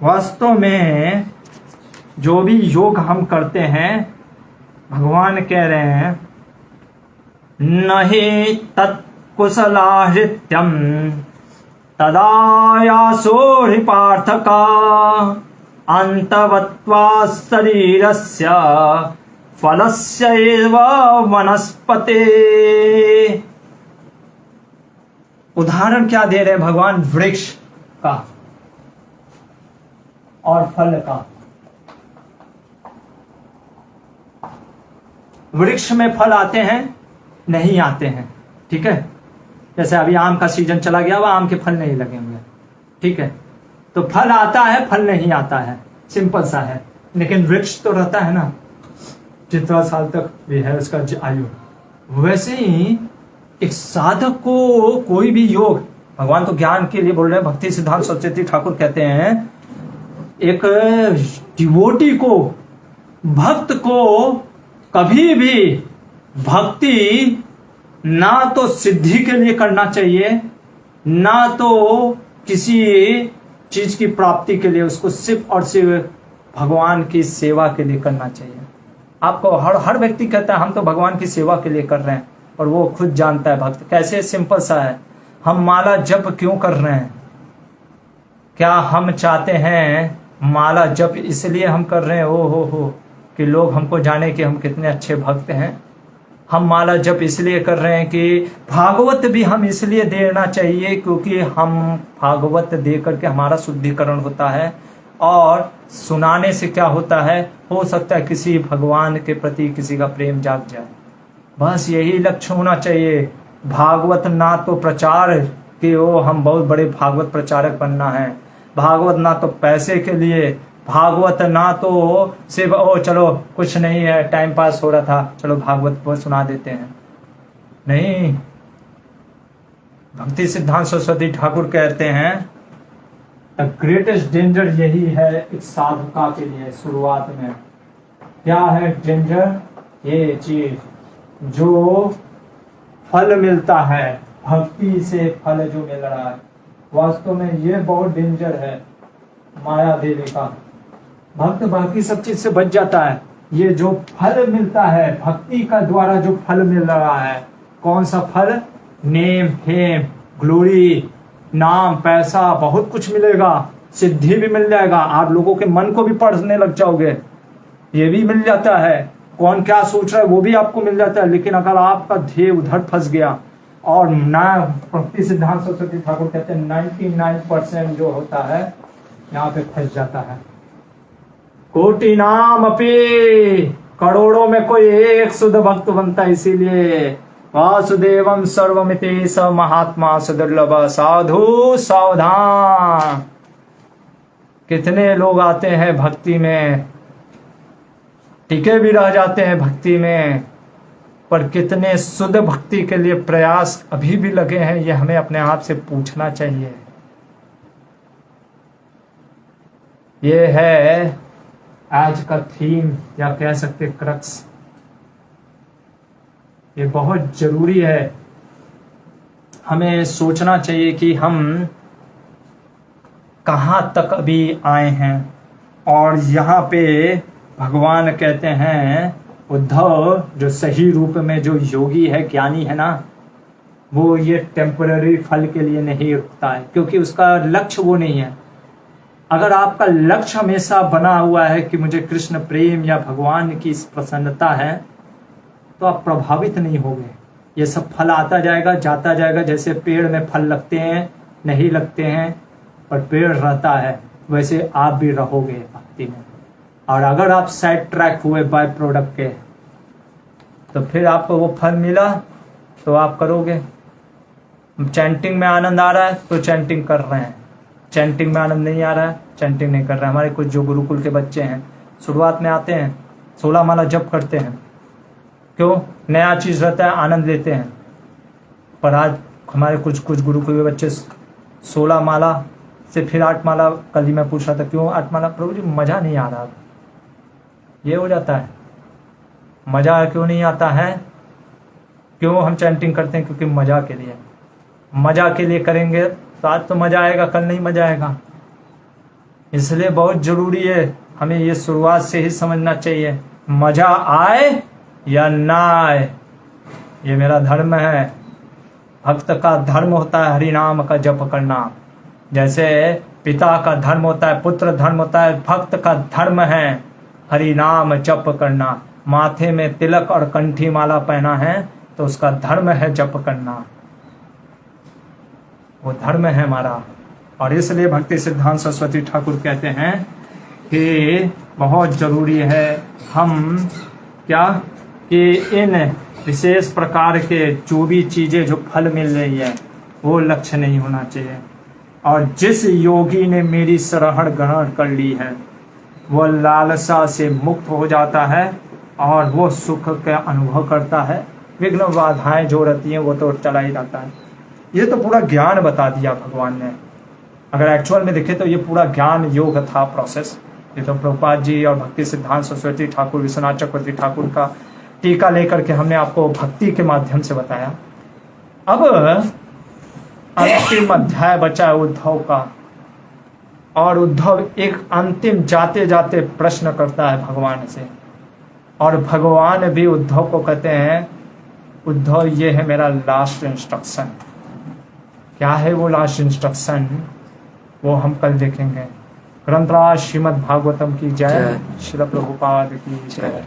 वास्तव में जो भी योग हम करते हैं, भगवान कह रहे हैं नहीं तत्कुशलाहृत्यम तदायासो हि पार्थका अंतवत्वा शरीरस्य फलस्य एव वनस्पते। उदाहरण क्या दे रहे हैं भगवान? वृक्ष का और फल का। वृक्ष में फल आते हैं, नहीं आते हैं, ठीक है। जैसे अभी आम का सीजन चला गया, अब आम के फल नहीं लगेंगे, ठीक है। तो फल आता है, फल नहीं आता है, सिंपल सा है। लेकिन वृक्ष तो रहता है ना, जितना साल तक भी है उसका आयु। वैसे ही एक साधक को कोई भी योग, भगवान तो ज्ञान के लिए बोल रहे हैं। भक्ति सिद्धांत सरस्वती ठाकुर कहते हैं एक डिवोटी को, भक्त को कभी भी भक्ति ना तो सिद्धि के लिए करना चाहिए, ना तो किसी चीज की प्राप्ति के लिए। उसको सिर्फ और सिर्फ भगवान की सेवा के लिए करना चाहिए। आपको हर व्यक्ति कहता है हम तो भगवान की सेवा के लिए कर रहे हैं, और वो खुद जानता है भक्त कैसे। सिंपल सा है, हम माला जप क्यों कर रहे हैं? क्या हम चाहते हैं माला जप इसलिए हम कर रहे हैं हो कि लोग हमको जाने कि हम कितने अच्छे भक्त हैं? हम माला जप इसलिए कर रहे हैं कि भागवत भी हम इसलिए देना चाहिए क्योंकि हम भागवत दे करके हमारा शुद्धिकरण होता है, और सुनाने से क्या होता है, हो सकता है किसी भगवान के प्रति किसी का प्रेम जाग जाए। बस यही लक्ष्य होना चाहिए। भागवत ना तो प्रचार कि ओ हम बहुत बड़े भागवत प्रचारक बनना है, भागवत ना तो पैसे के लिए, भागवत ना तो सिर्फ ओ चलो कुछ नहीं है टाइम पास हो रहा था चलो भागवत को सुना देते हैं। नहीं, भक्ति सिद्धांत सरस्वती ठाकुर कहते हैं द ग्रेटेस्ट डेंजर यही है एक साधका के लिए। शुरुआत में क्या है डेंजर? ये चीज जो फल मिलता है, भक्ति से फल जो मिल रहा है, वास्तव में ये बहुत डेंजर है। माया देवी का भक्त बाकी सब चीज से बच जाता है, ये जो फल मिलता है भक्ति का द्वारा जो फल मिल रहा है, कौन सा फल? नेम, फेम, ग्लोरी, नाम, पैसा, बहुत कुछ मिलेगा, सिद्धि भी मिल जाएगा, आप लोगों के मन को भी पढ़ने लग जाओगे, ये भी मिल जाता है। कौन क्या सोच रहा है वो भी आपको मिल जाता है। लेकिन अगर आपका ध्येय उधर फंस गया, और ना भक्ति सिद्धांत सरस्वती ठाकुर कहते हैं 99% जो होता है यहाँ पे फंस जाता है। कोटि नाम अपे, करोड़ों में कोई एक शुद्ध भक्त बनता है। इसीलिए वासुदेवम सर्वमिति स महात्मा सुदुर्लभ साधु सावधान। कितने लोग आते हैं भक्ति में, टिके भी रह जाते हैं भक्ति में, पर कितने शुद्ध भक्ति के लिए प्रयास अभी भी लगे हैं, ये हमें अपने आप से पूछना चाहिए। ये है आज का थीम, या कह सकते क्रक्स। ये बहुत जरूरी है, हमें सोचना चाहिए कि हम कहाँ तक अभी आए हैं। और यहाँ पे भगवान कहते हैं उद्धव, जो सही रूप में जो योगी है, ज्ञानी है ना, वो ये टेम्पररी फल के लिए नहीं रुकता है, क्योंकि उसका लक्ष्य वो नहीं है। अगर आपका लक्ष्य हमेशा बना हुआ है कि मुझे कृष्ण प्रेम या भगवान की प्रसन्नता है, तो आप प्रभावित नहीं होंगे। ये सब फल आता जाएगा जाता जाएगा। जैसे पेड़ में फल लगते हैं, नहीं लगते हैं, पर पेड़ रहता है, वैसे आप भी रहोगे भक्ति में। और अगर आप साइड ट्रैक हुए बाय प्रोडक्ट के, तो फिर आपको वो फल मिला तो आप करोगे। चैंटिंग में आनंद आ रहा है तो चैंटिंग कर रहे हैं, चैंटिंग में आनंद नहीं आ रहा है, चैंटिंग नहीं कर रहा है। हमारे कुछ जो गुरुकुल के बच्चे हैं शुरुआत में आते हैं 16 माला जप करते हैं, क्यों? नया चीज रहता है, आनंद लेते हैं। पर आज हमारे कुछ गुरुकुल के बच्चे 16 माला से फिर 8 माला, कल ही मैं पूछ रहा था क्यों 8 माला? प्रभु जी मजा नहीं आ रहा। ये हो जाता है। मजा क्यों नहीं आता है? क्यों हम चैंटिंग करते हैं? क्योंकि मजा के लिए, मजा के लिए करेंगे तो आज तो मजा आएगा, कल नहीं मजा आएगा। इसलिए बहुत जरूरी है, हमें ये शुरुआत से ही समझना चाहिए, मजा आए या ना आए ये मेरा धर्म है। भक्त का धर्म होता है हरि नाम का जप करना। जैसे पिता का धर्म होता है, पुत्र धर्म होता है, भक्त का धर्म है हरि नाम जप करना। माथे में तिलक और कंठी माला पहना है तो उसका धर्म है जप करना, वो धर्म है हमारा। और इसलिए भक्ति सिद्धांत सरस्वती ठाकुर कहते हैं कि बहुत जरूरी है हम क्या कि इन विशेष प्रकार के जो भी चीजें जो फल मिल रही है वो लक्ष्य नहीं होना चाहिए। और जिस योगी ने मेरी शरण ग्रहण कर ली है वह लालसा से मुक्त हो जाता है और वो सुख का अनुभव करता है। विघ्न बाधाएं जो रहती हैं वो तो चला ही जाता है। ये तो पूरा ज्ञान बता दिया भगवान ने। अगर एक्चुअल में देखे तो ये पूरा ज्ञान योग था प्रोसेस। ये तो प्रभुपाद जी और भक्ति सिद्धांत सरस्वती ठाकुर, विश्वनाथ चक्रवर्ती ठाकुर का टीका लेकर के हमने आपको भक्ति के माध्यम से बताया। अब अंतिम अध्याय बचा है उद्धव का, और उद्धव एक अंतिम जाते जाते प्रश्न करता है भगवान से, और भगवान भी उद्धव को कहते हैं उद्धव ये है मेरा लास्ट इंस्ट्रक्शन। क्या है वो लास्ट इंस्ट्रक्शन वो हम कल देखेंगे। ग्रंथराज श्रीमद् भागवतम की जय, श्रील प्रभुपाद की जय।